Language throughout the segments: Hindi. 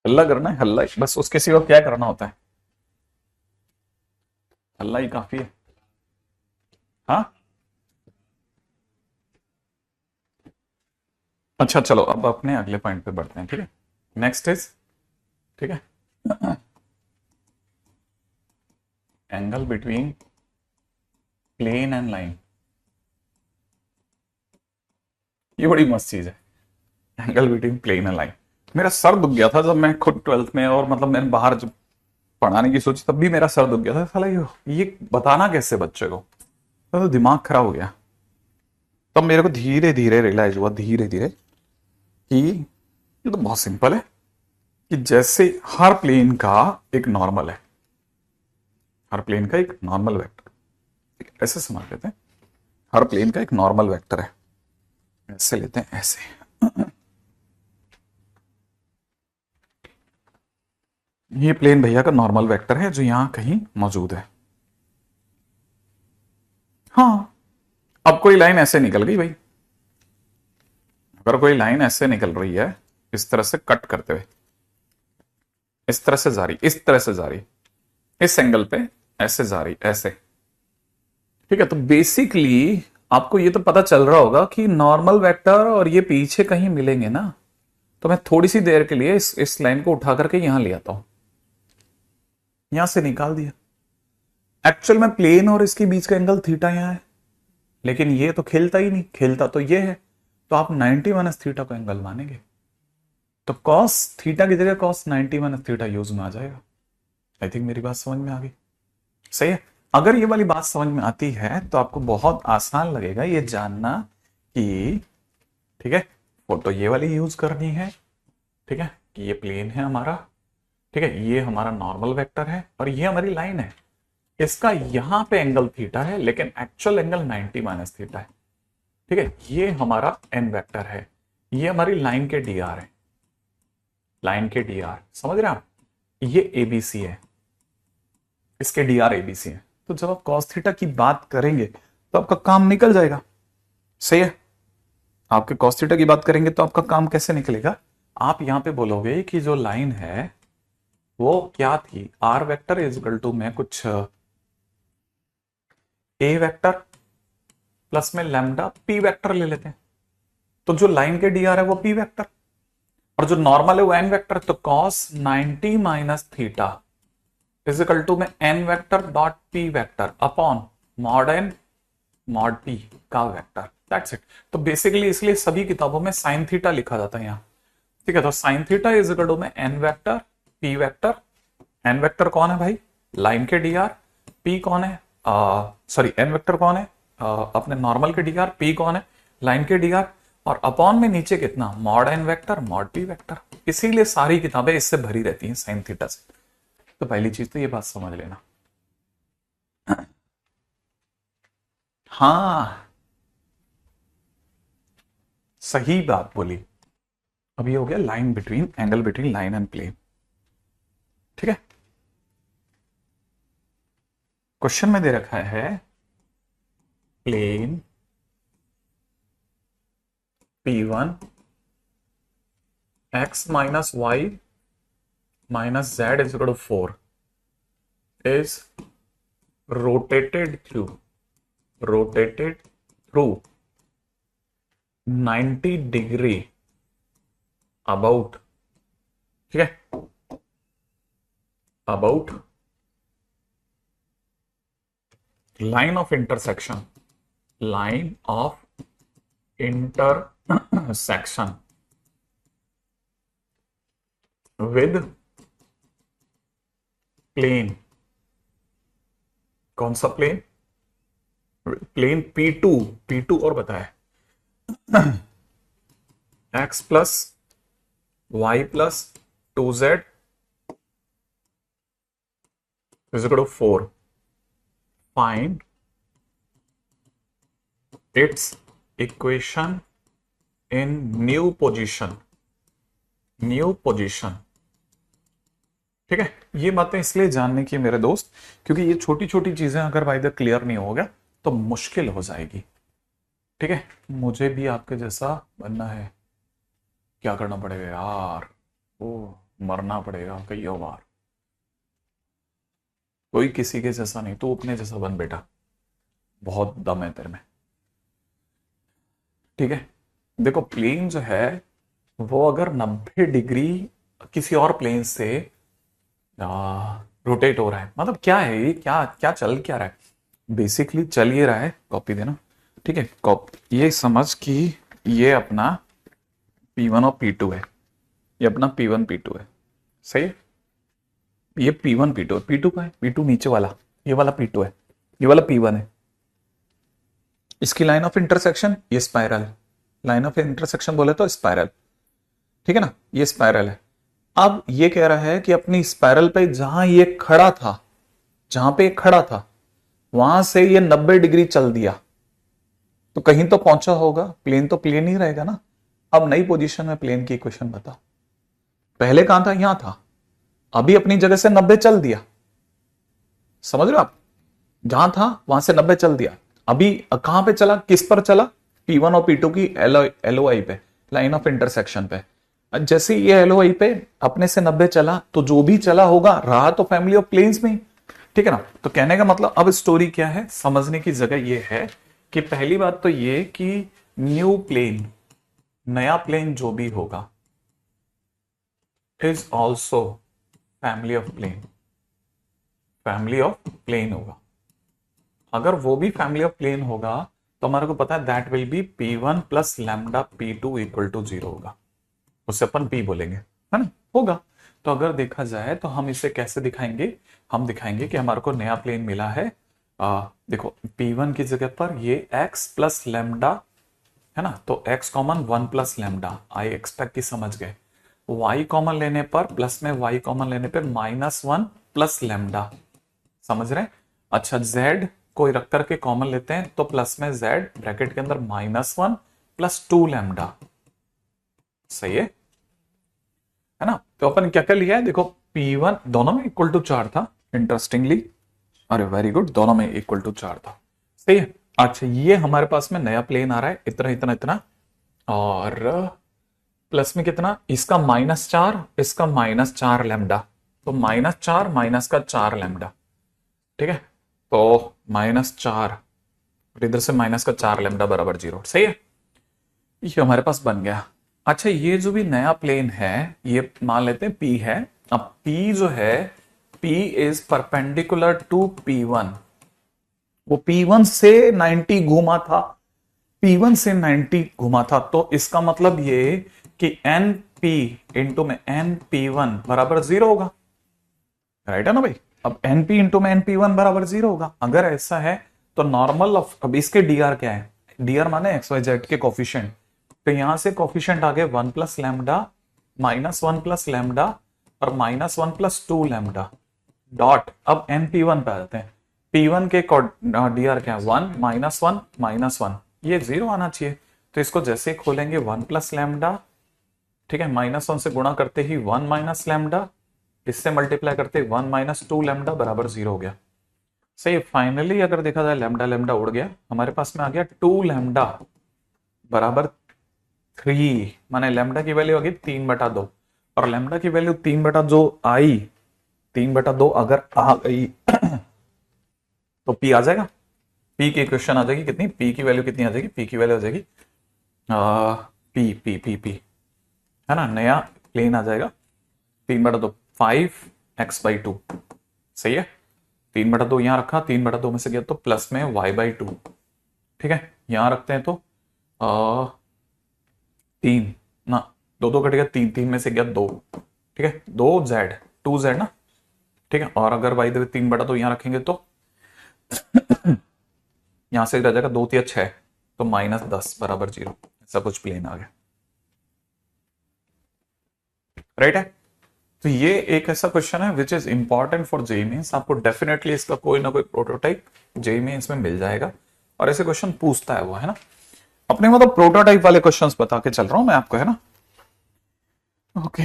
हल्ला करना है, हल्ला ही बस, उसके सिवा क्या करना होता है? हल्ला ही काफी है। हाँ। अच्छा चलो, अब अपने अगले पॉइंट पे बढ़ते हैं, ठीक है। नेक्स्ट इज, ठीक है, angle between plane and line. ये बड़ी मस्त चीज है, angle between plane and line. मेरा सर दुख गया था जब मैं खुद ट्वेल्थ में, और मतलब मैंने बाहर जब पढ़ाने की सोची तब भी मेरा सर दुख गया था। साला ये बताना कैसे बच्चे को, तो दिमाग खराब हो गया। तब मेरे को धीरे धीरे रियलाइज हुआ, धीरे धीरे, कि ये तो बहुत सिंपल है। कि जैसे हर प्लेन का एक नॉर्मल है, हर प्लेन का एक नॉर्मल वेक्टर, ऐसे समझ लेते हैं। हर प्लेन का एक नॉर्मल वेक्टर है, ऐसे लेते हैं, ऐसे। ये प्लेन भैया का नॉर्मल वेक्टर है जो यहां कहीं मौजूद है। हाँ। अब कोई लाइन ऐसे निकल गई भाई, अगर कोई लाइन ऐसे निकल रही है, इस तरह से कट करते हुए, इस तरह से जा रही, इस तरह से जा रही, इस एंगल पे ऐसे जा रही, ऐसे, ठीक है। तो बेसिकली आपको ये तो पता चल रहा होगा कि नॉर्मल वेक्टर और ये पीछे कहीं मिलेंगे ना। तो मैं थोड़ी सी देर के लिए इस लाइन को उठा करके यहां ले आता हूं, यहां से निकाल दिया। एक्चुअल में प्लेन और इसके बीच का एंगल थीटा यहां है, लेकिन ये तो खेलता ही नहीं, खेलता तो ये है। तो आप 90 माइनस थीटा को एंगल मानेंगे, तो कॉस थीटा की जगह कॉस 90 माइनस थीटा यूज में आ जाएगा। आई थिंक मेरी बात समझ में आ गई, सही है। अगर ये वाली बात समझ में आती है तो आपको बहुत आसान लगेगा ये जानना कि, ठीक है, फोटो ये वाली यूज करनी है, ठीक है, कि ये प्लेन है हमारा, ठीक है, ये हमारा नॉर्मल वेक्टर है और ये हमारी लाइन है। इसका यहां पे एंगल थीटा है, लेकिन एक्चुअल एंगल 90 माइनस थीटा है, ठीक है। ये हमारा एन वेक्टर है, ये हमारी लाइन के डी आर है, लाइन के डी आर, समझ रहे हैं आप? ये एबीसी है, इसके डी आर एबीसी है। तो जब आप कॉस थीटा की बात करेंगे तो आपका काम निकल जाएगा, सही है। आपके कॉस थीटा की बात करेंगे तो आपका काम कैसे निकलेगा? आप यहां पे बोलोगे कि जो लाइन है वो क्या थी, R vector is equal to, मैं कुछ ए वेक्टर प्लस में लैम्डा पी वेक्टर ले लेते हैं। तो जो लाइन के डी आर है वो पी वेक्टर, और जो नॉर्मल है वो एन वेक्टर। तो cos 90 minus theta is equal to में N vector dot P vector upon mod N mod P का वेक्टर, दैट्स इट। तो बेसिकली इसलिए सभी किताबों में साइन थीटा लिखा जाता है यहां, ठीक है। तो sine theta is equal to में N vector P vector. N vector कौन है भाई? लाइन के डी आर। पी कौन है? सॉरी, एन वेक्टर कौन है? अपने नॉर्मल के डी आर। पी कौन है? लाइन के डी आर। और अपॉन में नीचे कितना? Mod N vector mod P vector. इसीलिए सारी किताबें इससे भरी रहती हैं, साइन थीटा से। तो पहली चीज तो ये बात समझ लेना। हाँ, सही बात बोली। अब ये हो गया line between, angle between line and plane, ठीक है। क्वेश्चन में दे रखा है plane P1 x minus Y minus Z is equal to 4 is rotated through 90 degree about, ठीक है, about line of intersection, line of intersection with plane. कौन सा प्लेन? प्लेन P2, P2 और बताया x plus Y plus 2z is equal to 4। Find its equation in new position, new position, ठीक है। ये बातें इसलिए जानने की मेरे दोस्त, क्योंकि ये छोटी छोटी चीजें अगर भाई क्लियर नहीं होगा तो मुश्किल हो जाएगी, ठीक है। मुझे भी आपके जैसा बनना है, क्या करना पड़ेगा यार? ओ मरना पड़ेगा कई बार। कोई किसी के जैसा नहीं, तू अपने जैसा बन बेटा, बहुत दम है तेरे में। ठीक है, देखो प्लेन जो है वो अगर 90 डिग्री किसी और प्लेन से रोटेट हो रहा है, मतलब क्या है ये, क्या क्या चल क्या रहा है, बेसिकली चल ये रहा है, कॉपी देना। ठीक है, कॉपी, ये समझ कि ये अपना P1 और P2 है, ये अपना P1 P2 है, सही है। ये P1 P2 है, P2 का है, P2 नीचे वाला, ये वाला P2 है, ये वाला P1 है। इसकी लाइन ऑफ इंटरसेक्शन ये स्पाइरल, लाइन ऑफ इंटरसेक्शन बोले तो स्पाइरल, ठीक है ना, ये स्पाइरल है। अब ये कह रहा है कि अपनी स्पाइरल पे जहां ये खड़ा था, जहां पे ये खड़ा था वहां से ये 90 डिग्री चल दिया, तो कहीं तो पहुंचा होगा, प्लेन तो प्लेन ही रहेगा ना। अब नई पोजीशन में प्लेन की इक्वेशन बता, पहले कहां था, यहां था, अभी अपनी जगह से 90 चल दिया, समझ रहे हो आप, जहां था वहां से 90 चल दिया, अभी कहां पे चला, किस पर चला, P1 और P2 की LOI पे, लाइन ऑफ इंटरसेक्शन पे। जैसे ये LOI पे अपने से 90 चला, तो जो भी चला होगा रहा तो फैमिली ऑफ प्लेन्स में, ठीक है ना। तो कहने का मतलब अब स्टोरी क्या है, समझने की जगह ये है कि पहली बात तो ये कि न्यू प्लेन, नया प्लेन जो भी होगा is also family of plane, family of plane होगा। अगर वो भी फैमिली ऑफ प्लेन होगा तो हमारे को पता है that will be P1 plus lambda P2 equal to 0 होगा, उससे अपन P बोलेंगे, है ना, होगा। तो अगर देखा जाए तो हम इसे कैसे दिखाएंगे, हम दिखाएंगे कि हमारे को नया प्लेन मिला है, देखो P1 की जगह पर ये x प्लस लैम्डा है ना, तो x common 1 plus lambda, I expect की समझ गए। y कॉमन लेने पर, प्लस में y कॉमन लेने पर -1 प्लस लैम्डा, समझ रहे हैं। अच्छा, z कोई रख करके कॉमन लेते हैं तो प्लस में z ब्रैकेट के अंदर -1 प्लस 2 लैम्डा, सही है ना। तो अपन क्या कर लिया है, देखो P1 दोनों में इक्वल टू 4 था, इंटरेस्टिंगली, अरे वेरी गुड, दोनों में इक्वल टू 4 था, सही है। अच्छा, ये हमारे पास में नया प्लेन आ रहा है, इतना इतना इतना, और प्लस में कितना, इसका -4, इसका -4 लैम्डा, तो -4 माइनस का 4 लैम्डा, ठीक है, तो -4 और इधर से माइनस का 4 लैम्डा बराबर 0, सही है, ये हमारे पास बन गया। अच्छा, ये जो भी नया प्लेन है ये मान लेते हैं P है। अब P जो है, P is perpendicular to P1, वो P1 से 90 घूमा था, P1 से 90 घुमा था, तो इसका मतलब ये कि NP इंटू में NP1 बराबर 0 होगा, राइट है ना भाई। अब NP इंटू में NP1 बराबर 0 होगा, अगर ऐसा है तो नॉर्मल ऑफ, अब इसके DR क्या है, DR माने XYZ के कोफिशिएंट, तो यहां से कोफिशिएंट आ गए 1 प्लस लैम्डा, -1 प्लस लैम्डा और -1 प्लस 2 लैम्डा डॉट, अब NP1 पे आ जाते हैं, P1 के DR क्या है 1 -1 -1, ये 0 आना चाहिए, तो इसको जैसे ही खोलेंगे 1 प्लस लैम्डा, ठीक है, -1 से गुणा करते ही 1 माइनस लैम्डा, इससे मल्टीप्लाई करते 1 माइनस 2 लैम्डा बराबर 0 हो गया, सही। फाइनली अगर देखा जाए लैम्डा लैम्डा उड़ गया, हमारे पास में आ गया 2 लैम्डा बराबर 3, माने लैम्डा की वैल्यू आ गई 3/2, और लैम्डा की वैल्यू 3/2 आई, 3/2 अगर आ गई तो P आ जाएगा, P की इक्वेशन आ जाएगी कितनी, P की वैल्यू कितनी आ जाएगी, P की वैल्यू आ जाएगी P P P P, है ना, नया प्लेन आ जाएगा 3/2 5x/2, सही है। 3/2 यहां रखा, 3/2 में से गया तो प्लस में y/2, ठीक है, यहां रखते हैं तो 3 ना, 2 कटेगा, 3 में से गया 2, ठीक है, 2z 2z ना, ठीक है, और अगर y 3/2 यहां रखेंगे तो यहां से रह जाएगा 2 3 6, तो -10 बराबर 0, ऐसा कुछ प्लेन आ गया, राइट है। तो ये एक ऐसा क्वेश्चन है which is important for JEE Mains, आपको डेफिनेटली इसका कोई ना कोई प्रोटोटाइप जेईई मेंस में मिल जाएगा, और ऐसे क्वेश्चन पूछता है वो, है ना। अपने मतलब प्रोटोटाइप वाले क्वेश्चंस बता के चल रहा हूं मैं आपको, है ना। ओके,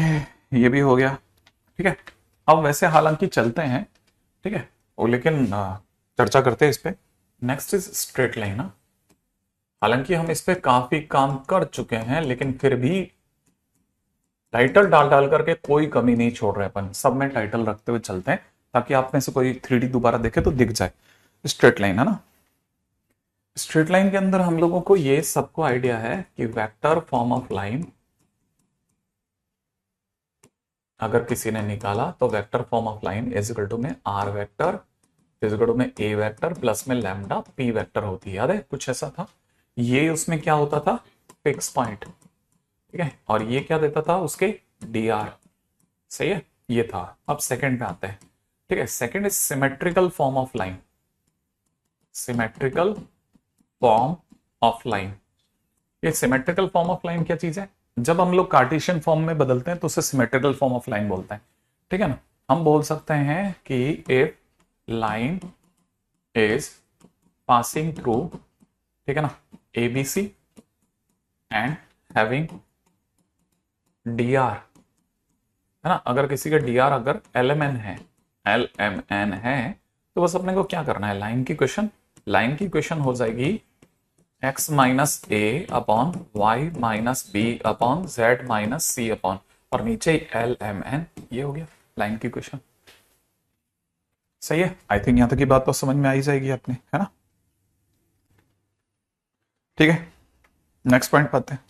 ये भी हो गया, ठीक है। अब वैसे हालांकि चलते हैं, ठीक है, और लेकिन चर्चा करते हैं इस पे। नेक्स्ट इज स्ट्रेट लाइन ना, हालांकि हम इस पे काफी काम कर चुके हैं लेकिन फिर भी टाइटल डाल डाल करके कोई कमी नहीं छोड़ रहे अपन, सब में टाइटल रखते हुए चलते हैं ताकि आप में से कोई 3D दोबारा देखे तो दिख जाए। स्ट्रेट लाइन है ना, स्ट्रेट लाइन के अंदर हम लोगों को ये सबको आइडिया है कि वेक्टर फॉर्म ऑफ लाइन अगर किसी ने निकाला तो vector form of line is equal to में R vector is equal to में ए वेक्टर प्लस में लैम्डा पी वेक्टर होती है। याद है कुछ ऐसा था, ये उसमें क्या होता था, फिक्स पॉइंट, ठीक है, और ये क्या देता था उसके डी आर, सही है, ये था। अब सेकंड पे आते हैं, ठीक है। Second is symmetrical form of line, symmetrical form of line. ये सिमेट्रिकल फॉर्म ऑफ लाइन क्या चीज है, जब हम लोग कार्टेशियन फॉर्म में बदलते हैं तो उसे सिमेट्रिकल फॉर्म ऑफ लाइन बोलते हैं, ठीक है ना। हम बोल सकते हैं कि if line is passing through, ठीक है ना, ABC and having D R, है ना, अगर किसी का डी आर अगर LMN है, LMN है, तो बस अपने को क्या करना है, लाइन की इक्वेशन, लाइन की इक्वेशन हो जाएगी x minus A upon Y minus B upon Z minus C upon, और नीचे LMN, ये हो गया लाइन की इक्वेशन। सही है, आई थिंक यहां तक की बात तो समझ में आई जाएगी अपने, है ना। ठीक है, नेक्स्ट पॉइंट पाते हैं।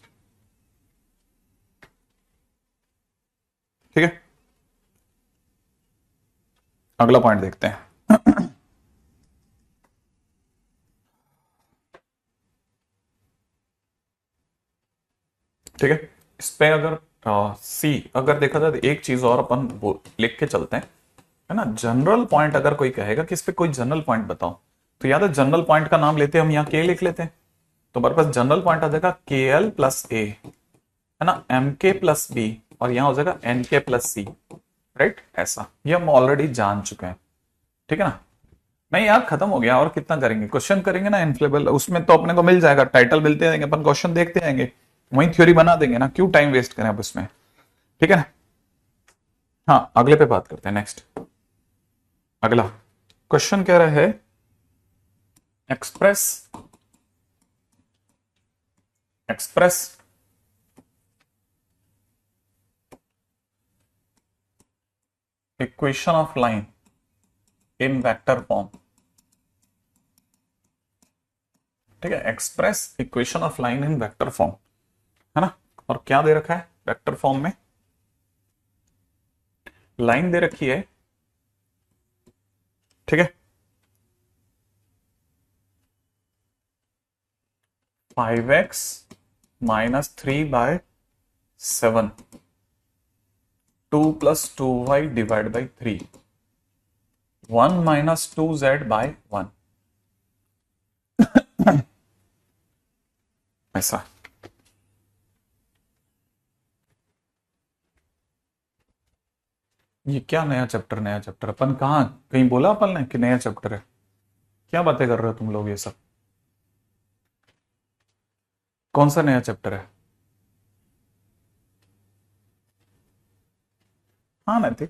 ठीक है, अगला पॉइंट देखते हैं। ठीक है, इस पे अगर सी अगर देखा जाए तो एक चीज और अपन लिख के चलते हैं, है ना। जनरल पॉइंट अगर कोई कहेगा कि इस पे कोई जनरल पॉइंट बताओ, तो याद है जनरल पॉइंट का नाम लेते हैं हम, यहाँ के लिख लेते हैं, तो हमारे पास जनरल पॉइंट आ जाएगा KL प्लस ए, है ना, MK प्लस बी, और यहां हो जाएगा NK प्लस सी, राइट। ऐसा ये हम ऑलरेडी जान चुके हैं, ठीक है ना। नहीं यार खत्म हो गया, और कितना करेंगे, क्वेश्चन करेंगे ना इनफ्लेबल, उसमें तो अपने को मिल जाएगा, टाइटल मिलते रहेंगे, अपन क्वेश्चन देखते रहेंगे, वहीं थ्योरी बना देंगे ना, क्यों टाइम वेस्ट करें अब उसमें, ठीक है ना। हाँ, अगले पे बात करते हैं। नेक्स्ट अगला क्वेश्चन कह रहा है express equation of line in vector form, ठीक है, express equation of line in vector form, है ना। और क्या दे रखा है वेक्टर फॉर्म में, लाइन दे रखी है, ठीक है, 5x minus 3/7, 2 plus 2y divide by 3, 1 minus 2z by 1, ऐसा। ये क्या नया चैप्टर, नया चैप्टर अपन कहा कहीं बोला अपन ने कि नया चैप्टर है, क्या बातें कर रहे हो तुम लोग ये सब, कौन सा नया चैप्टर है। हाँ नैतिक,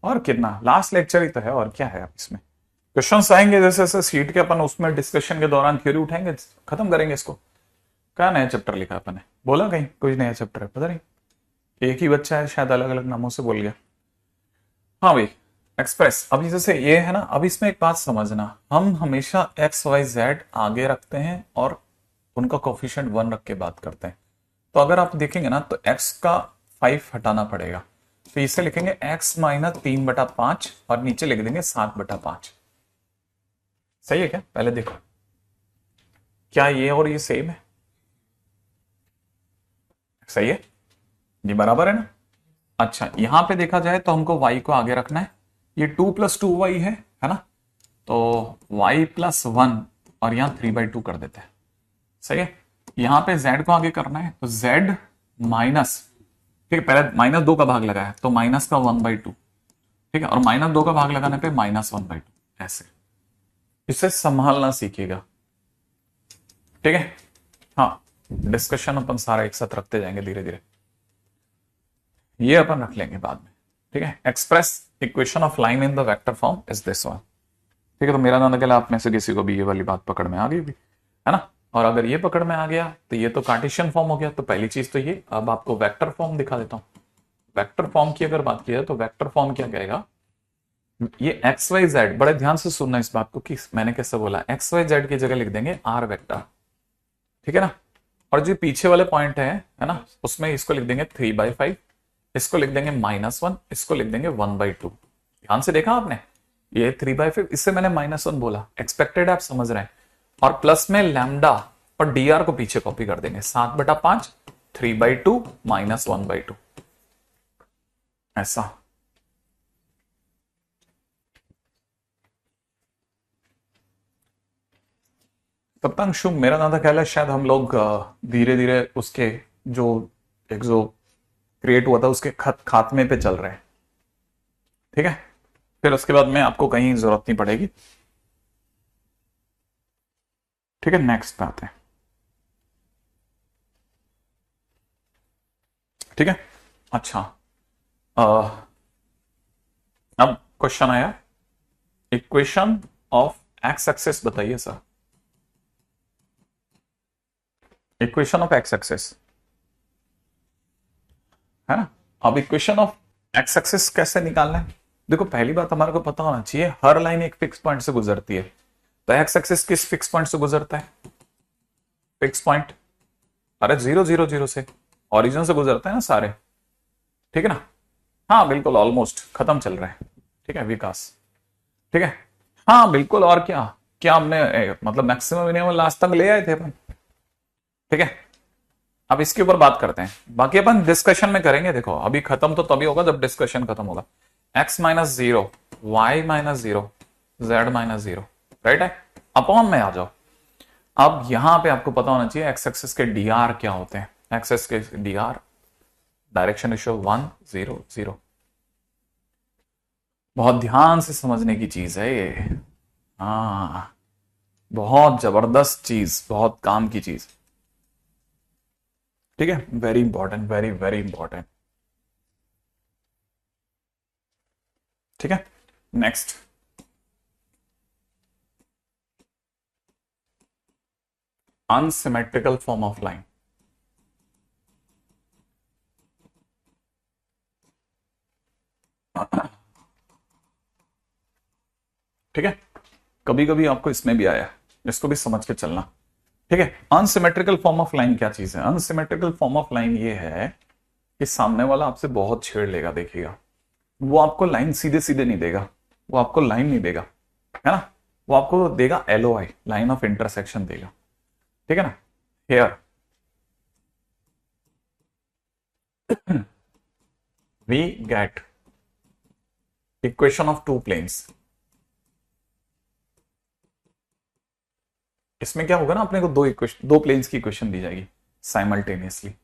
और कितना, लास्ट लेक्चर ही तो है, और क्या है अब इसमें, क्वेश्चंस आएंगे जैसे जैसे सीट के, अपन उसमें डिस्कशन के दौरान थ्योरी उठाएंगे, खत्म करेंगे इसको। क्या नया चैप्टर लिखा अपन ने, बोला कहीं कोई नया चैप्टर है, पता नहीं, एक ही बच्चा है शायद अलग अलग नामों से बोल गया। हाँ भाई, एक्सप्रेस, अभी जैसे ये है ना, अब इसमें एक बात समझना, हम हमेशा XY Z आगे रखते हैं और उनका कोफिशिएंट 1 रख के बात करते हैं। तो अगर आप देखेंगे ना तो x का 5 हटाना पड़ेगा, तो इसे लिखेंगे x माइनस 3/5 और नीचे लिख देंगे 7/5। सही है क्या, पहले देखो क्या ये और ये सेम है, सही है, ये बराबर है ना। अच्छा, यहां पे देखा जाए तो हमको y को आगे रखना है, ये 2 प्लस 2y है ना, तो y प्लस 1 और यहां 3/2 कर देते हैं, सही है। यहां पे z को आगे करना है, तो z माइनस, ठीक है, पहले -2 का भाग लगाया तो माइनस का 1/2, ठीक है, और -2 का भाग लगाने पे -1/2, ऐसे इसे संभालना सीखिएगा, ठीक है। हाँ, डिस्कशन अपन सारा एक साथ रखते जाएंगे धीरे धीरे, ये अपन रख लेंगे बाद में, ठीक है। Express equation of line in the vector form is this one, ठीक है। तो मेरा नाम निकला, आप में से किसी को भी ये वाली बात पकड़ में आ गई भी, है ना। और अगर ये पकड़ में आ गया तो ये तो कार्टेशियन फॉर्म हो गया। तो पहली चीज तो ये, अब आपको वेक्टर फॉर्म दिखा देता हूं। वेक्टर फॉर्म की अगर बात की जाए तो वेक्टर फॉर्म क्या कहेगा, ये एक्स वाई जेड, बड़े ध्यान से सुनना इस बात को कि मैंने कैसे बोला, एक्स वाई जेड की जगह लिख देंगे आर वेक्टर, ठीक है ना। और जो पीछे वाले पॉइंट है ना, उसमें इसको लिख देंगे 3/5, इसको लिख देंगे -1, इसको लिख देंगे 1/2। ध्यान से देखा आपने, ये 3/5, इससे मैंने -1 बोला, एक्सपेक्टेड आप समझ रहे हैं। और प्लस में लैम्डा और dr को पीछे कॉपी कर देंगे, 7/5, 3/2 -1/2, ऐसा। तब तक शुभ, मेरा ज्यादा ख्याल है शायद हम लोग धीरे धीरे उसके जो एक जो क्रिएट हुआ था उसके खात्मे पे चल रहे हैं, ठीक है। फिर उसके बाद में आपको कहीं जरूरत नहीं पड़ेगी, ठीक है। नेक्स्ट पे आते हैं, ठीक है। अच्छा, अब क्वेश्चन आया, इक्वेशन ऑफ एक्स एक्सेस बताइए sir, equation of X axis है ना। अब इक्वेशन ऑफ एक्स एक्सेस कैसे निकालना है, देखो पहली बात हमारे को पता होना चाहिए, हर लाइन एक फिक्स पॉइंट से गुजरती है। तो एक्स एक्सेस किस फिक्स पॉइंट से गुजरता है, फिक्स पॉइंट, अरे 0 0 0 से, ओरिजिन से गुजरता है ना सारे, ठीक है ना। हाँ बिल्कुल, ऑलमोस्ट खत्म चल रहा है, ठीक है विकास, ठीक है। हाँ बिल्कुल, और क्या क्या हमने मतलब मैक्सिमम मिनिमम लास्ट तक ले आए थे अपन, ठीक है। अब इसके ऊपर बात करते हैं, बाकी अपन डिस्कशन में करेंगे। देखो अभी खत्म तो तभी होगा जब डिस्कशन खत्म होगा। x-0, y-0, z-0, राइट है। अपॉन में आ जाओ। अब यहां पे आपको पता होना चाहिए एक्स एक्सिस के dr क्या होते हैं, एक्सेस के dr, डायरेक्शन रेशियो 1 0 0। बहुत ध्यान से समझने की चीज है ये, हाँ बहुत जबरदस्त चीज, बहुत काम की चीज, ठीक है। Very important, very very important, ठीक है। Next, unsymmetrical form of line, ठीक है। कभी कभी आपको इसमें भी आया, इसको भी समझ के चलना, ठीक है। अनसिमेट्रिकल फॉर्म ऑफ लाइन क्या चीज है, अनसिमेट्रिकल फॉर्म ऑफ लाइन ये है कि सामने वाला आपसे बहुत छेड़ लेगा, देखिएगा वो आपको लाइन सीधे सीधे नहीं देगा, वो आपको लाइन नहीं देगा, है ना, वो आपको देगा LOI, लाइन ऑफ इंटरसेक्शन देगा, ठीक है ना। Here we get equation of two planes, इसमें क्या होगा ना, अपने को दो इक्वेशन, दो प्लेन्स की इक्वेशन दी जाएगी साइमल्टेनियसली,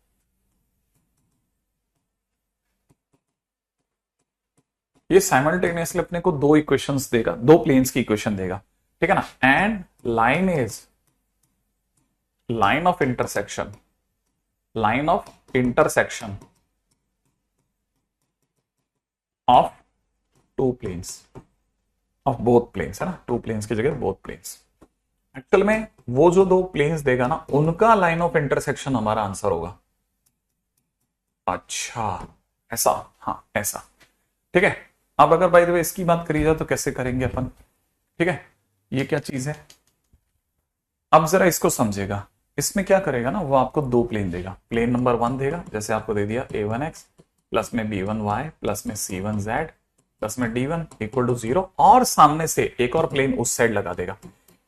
ये साइमल्टेनियसली अपने को दो इक्वेशंस देगा, दो प्लेन्स की इक्वेशन देगा, ठीक है ना। And line is line of intersection, line of intersection of two planes, of both planes, है ना, टू प्लेन्स की जगह बोथ प्लेन्स। एक्चुअल में वो जो दो प्लेन्स देगा ना, उनका लाइन ऑफ इंटरसेक्शन हमारा आंसर होगा। अच्छा ऐसा, हाँ ऐसा, ठीक है। अब अगर बाय द वे इसकी बात करी जाए तो कैसे करेंगे अपन, ठीक है। ये क्या चीज है, अब जरा इसको समझेगा, इसमें क्या करेगा ना, वो आपको दो प्लेन देगा, प्लेन नंबर 1 देगा, जैसे आपको दे दिया A1x प्लस में B1y प्लस में C1z प्लस में D1 इक्वल टू 0, और सामने से एक और प्लेन उस साइड लगा देगा,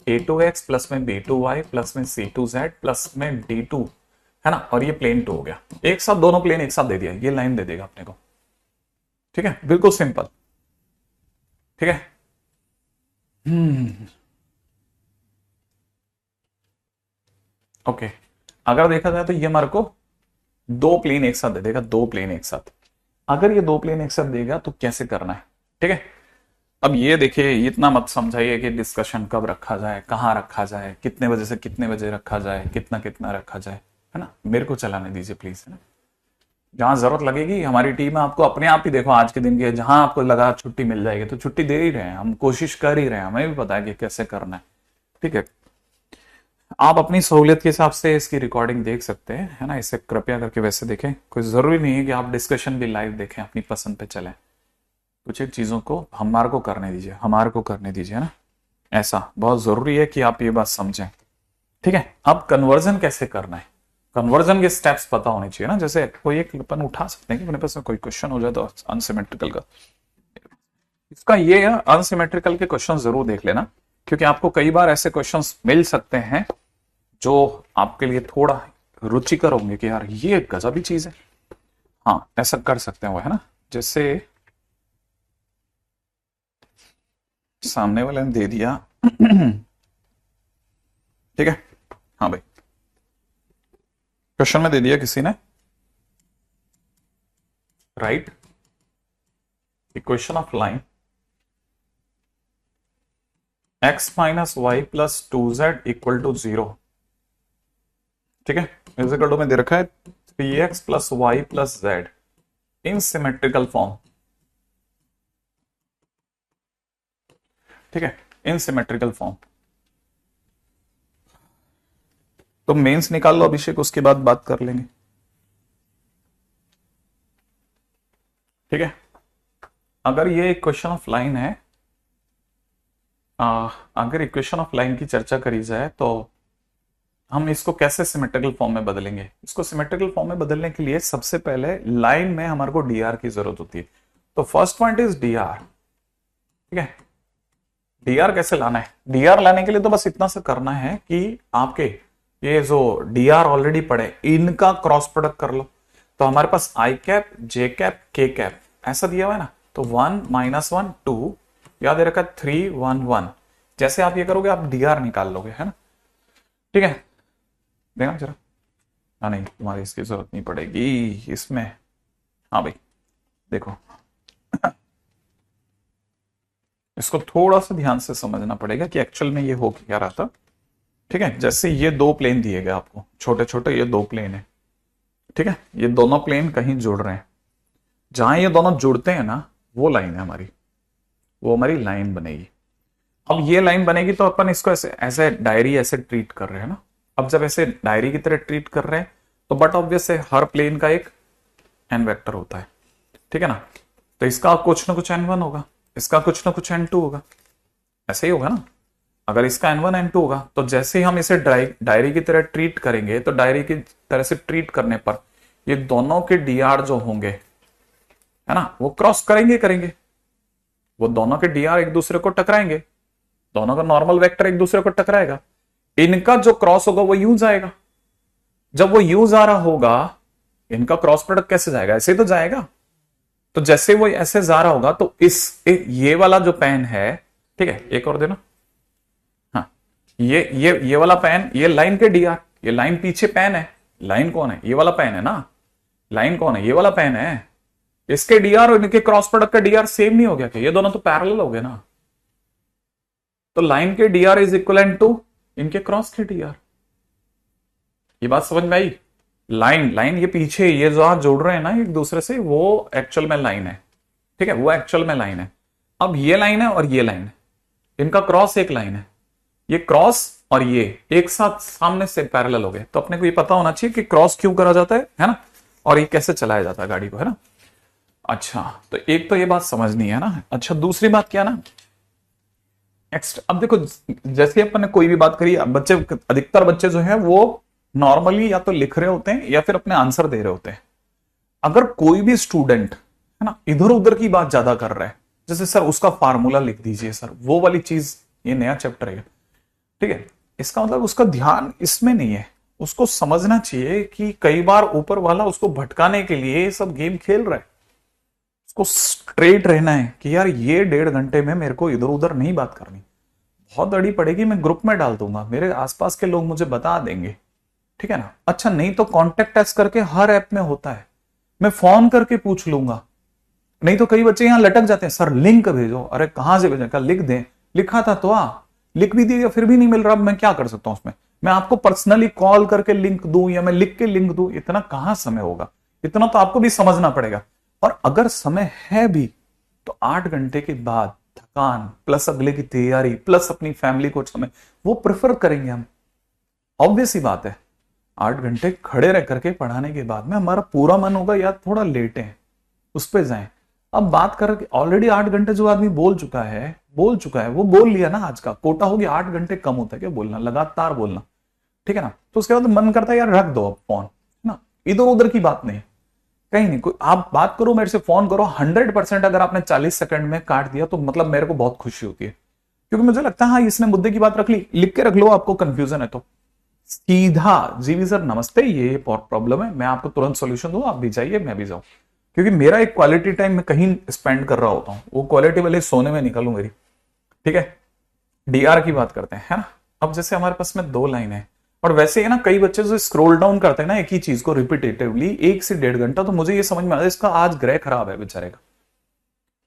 A2x प्लस में B2y प्लस में C2z प्लस में D2, है ना, और ये प्लेन 2 हो गया। एक साथ दोनों प्लेन एक साथ दे दिया, ये लाइन दे देगा अपने को, ठीक है, बिल्कुल सिंपल, ठीक है। ओके, अगर देखा जाए तो ये हमारे को दो प्लेन एक साथ दे देगा, दो प्लेन एक साथ। अगर ये दो प्लेन एक साथ देगा तो कैसे करना है, ठीक है। अब ये देखिए, इतना मत समझाइए कि डिस्कशन कब रखा जाए, कहां रखा जाए, कितने बजे से कितने बजे रखा जाए, कितना कितना रखा जाए, है ना, मेरे को चलाने दीजिए प्लीज, है ना। जहां जरूरत लगेगी हमारी टीम में आपको अपने आप ही, देखो आज के दिन की जहां आपको लगा छुट्टी मिल जाएगी तो छुट्टी दे ही रहे हैं हम, कोशिश कर ही रहे हैं, हमें भी पता है कि कैसे करना है, ठीक है। आप अपनी सहूलियत के हिसाब से इसकी रिकॉर्डिंग देख सकते हैं, है ना। इसे कृपया करके वैसे देखें, कोई जरूरी नहीं है कि आप डिस्कशन भी लाइव देखें, अपनी पसंद पे चलें। कुछ एक चीजों को हमारे को करने दीजिए, हमारे को करने दीजिए, है ना। ऐसा बहुत जरूरी है कि आप ये बात समझें, ठीक है। अब कन्वर्जन कैसे करना है, कन्वर्जन के स्टेप्स पता होने चाहिए ना। जैसे कोई एक अपन उठा सकते हैं कि अपने पास कोई क्वेश्चन हो जाए तो अनसिमेट्रिकल का, इसका ये अनसिमेट्रिकल के क्वेश्चन जरूर देख लेना, क्योंकि आपको कई बार ऐसे क्वेश्चंस मिल सकते हैं जो आपके लिए थोड़ा रुचिकर होंगे कि यार ये गजब ही चीज है। हाँ, ऐसा कर सकते हैं वो, है ना। जैसे सामने वाले ने दे दिया ठीक है, हाँ भाई, क्वेश्चन में दे दिया किसी ने, right equation of line x minus Y plus 2z equal to 0, ठीक है। इज इक्वल टू में दे रखा है 3x plus Y plus Z in symmetrical form, ठीक है, इन सिमेट्रिकल फॉर्म। तो मेंस निकाल लो अभिषेक, उसके बाद बात कर लेंगे, ठीक है। अगर ये इक्वेशन ऑफ लाइन है, अगर इक्वेशन ऑफ लाइन की चर्चा करी जाए तो हम इसको कैसे सिमेट्रिकल फॉर्म में बदलेंगे। इसको सिमेट्रिकल फॉर्म में बदलने के लिए सबसे पहले लाइन में हमारे को डी आर की जरूरत होती है। तो first point is D R, ठीक है। डी आर कैसे लाना है, डी आर लाने के लिए तो बस इतना सा करना है कि आपके ये जो डी आर ऑलरेडी पड़े इनका क्रॉस प्रोडक्ट कर लो। तो हमारे पास आई कैप, जे कैप, के कैप ऐसा दिया हुआ है ना। तो 1 माइनस 1 2, याद है रखा 3 1 1। जैसे आप ये करोगे आप डी आर निकाल लोगे, है ना, ठीक है। देखना जरा, हाँ नहीं तुम्हारी इसकी जरूरत नहीं पड़ेगी इसमें, हाँ भाई देखो इसको थोड़ा सा ध्यान से समझना पड़ेगा कि एक्चुअल में ये हो क्या रहा था, ठीक है। जैसे ये दो प्लेन दिए गए आपको, छोटे छोटे ये दो प्लेन है, ठीक है। ये दोनों प्लेन कहीं जुड़ रहे हैं, जहां ये दोनों जुड़ते हैं ना वो लाइन है हमारी, वो हमारी लाइन बनेगी। अब ये लाइन बनेगी तो अपन इसको ऐसे ऐसे डायरी ऐसे ट्रीट कर रहे हैं ना। अब जब ऐसे डायरी की तरह ट्रीट कर रहे हैं तो बट ऑब्वियस है हर प्लेन का एक एन वेक्टर होता है, ठीक है ना। तो इसका कुछ ना कुछ n1 होगा, इसका कुछ ना कुछ n2 होगा, ऐसे ही होगा ना। अगर इसका n1 n2 होगा तो जैसे ही हम इसे डायरी की तरह ट्रीट करेंगे तो डायरी की तरह से ट्रीट करने पर ये दोनों के डीआर जो होंगे, है ना, वो क्रॉस करेंगे, वो दोनों के डीआर एक दूसरे को टकराएंगे, दोनों का नॉर्मल वेक्टर एक दूसरे को टकराएगा, इनका जो क्रॉस होगा वो यूज आएगा। जब वो यूज आ रहा होगा इनका क्रॉस प्रोडक्ट कैसे जाएगा, ऐसे तो जाएगा। तो जैसे वो ऐसे जा रहा होगा तो ये वाला जो पेन है, ठीक है, एक और देना, हाँ, ये वाला पेन, ये लाइन के डीआर, ये लाइन पीछे पेन है, लाइन कौन है, ये वाला पेन है ना, लाइन कौन है, ये वाला पेन है। इसके डीआर और इनके क्रॉस प्रोडक्ट का डीआर सेम नहीं हो गया क्या, ये दोनों तो पैरेलल हो गए ना। तो लाइन के डीआर इज इक्वल टू इनके क्रॉस के डीआर। ये बात समझ में आई। लाइन ये पीछे ये जो आप जोड़ रहे हैं ना एक दूसरे से, वो एक्चुअल में लाइन है, ठीक है, वो एक्चुअल में लाइन है। अब ये लाइन है और ये लाइन है, इनका क्रॉस एक लाइन है, ये क्रॉस और ये एक साथ सामने से पैरेलल हो गए। तो अपने को ये पता होना चाहिए कि क्रॉस क्यों करा जाता है ना, और ये कैसे चलाया जाता है गाड़ी को, है ना। अच्छा, तो एक तो ये बात समझनी है ना। अच्छा, दूसरी बात क्या ना, नेक्स्ट अब देखो, जैसे अपन ने कोई भी बात करी, बच्चे अधिकतर बच्चे जो है वो नॉर्मली या तो लिख रहे होते हैं या फिर अपने आंसर दे रहे होते हैं। अगर कोई भी स्टूडेंट, है ना, इधर उधर की बात ज्यादा कर रहा है, जैसे सर उसका फार्मूला लिख दीजिए सर, वो वाली चीज, ये नया चैप्टर है, ठीक है, इसका मतलब उसका ध्यान इसमें नहीं है। उसको समझना चाहिए कि कई बार ऊपर वाला उसको भटकाने के लिए ये सब गेम खेल रहा है। उसको स्ट्रेट रहना है कि यार ये 1.5 घंटे में मेरे को इधर उधर नहीं बात करनी, बहुत अड़ी पड़ेगी मैं ग्रुप में डाल दूंगा, मेरे आसपास के लोग मुझे बता देंगे, ठीक है ना। अच्छा, नहीं तो कॉन्टेक्ट टेस्ट करके हर ऐप में होता है, मैं फोन करके पूछ लूंगा। नहीं तो कई बच्चे यहां लटक जाते हैं, सर लिंक भेजो, अरे कहां से भेजें, क्या लिख दें, लिखा था तो लिख भी दिया, फिर भी नहीं मिल रहा, मैं क्या कर सकता हूं उसमें, मैं आपको पर्सनली कॉल करके लिंक दूं या मैं लिख के लिंक दूं, इतना कहां समय होगा, इतना तो आपको भी समझना पड़ेगा। और अगर समय है भी तो 8 घंटे के बाद थकान प्लस अगले की तैयारी प्लस अपनी फैमिली को समय, वो प्रेफर करेंगे हम। ऑब्वियस ही बात है, 8 घंटे खड़े रह करके पढ़ाने के बाद में हमारा पूरा मन होगा यार थोड़ा लेटे हैं, उस पर जाएं। अब बात कर, ऑलरेडी 8 घंटे जो आदमी बोल चुका है वो बोल लिया ना, आज का कोटा हो गया, 8 घंटे कम होता है क्या बोलना, लगातार बोलना, ठीक है ना। तो उसके बाद मन करता है यार रख दो अब फोन, ना इधर उधर की बात नहीं, कहीं नहीं, कोई आप बात करो मेरे से, फोन करो, 100% अगर आपने 40 सेकंड में काट दिया तो मतलब मेरे को बहुत खुशी होती है, क्योंकि मुझे लगता है हाँ इसने मुद्दे की बात रख ली, लिख के रख लो, आपको कंफ्यूजन है तो सीधा जीवी सर नमस्ते, ये प्रॉब्लम है, मैं आपको तुरंत सॉल्यूशन दूं, आप भी जाइए मैं भी जाऊं, क्योंकि मेरा एक क्वालिटी टाइम मैं कहीं स्पेंड कर रहा होता हूं, वो क्वालिटी वाले सोने में निकलूं मेरी, ठीक है। डीआर की बात करते हैं, है ना। अब जैसे हमारे पास में 2 लाइन है, और वैसे है ना कई बच्चे जो स्क्रॉल डाउन करते हैं ना एक ही चीज को रिपीटेटिवली 1 से 1.5 घंटा, तो मुझे ये समझ में आता है इसका आज ग्रह खराब है बेचारे का,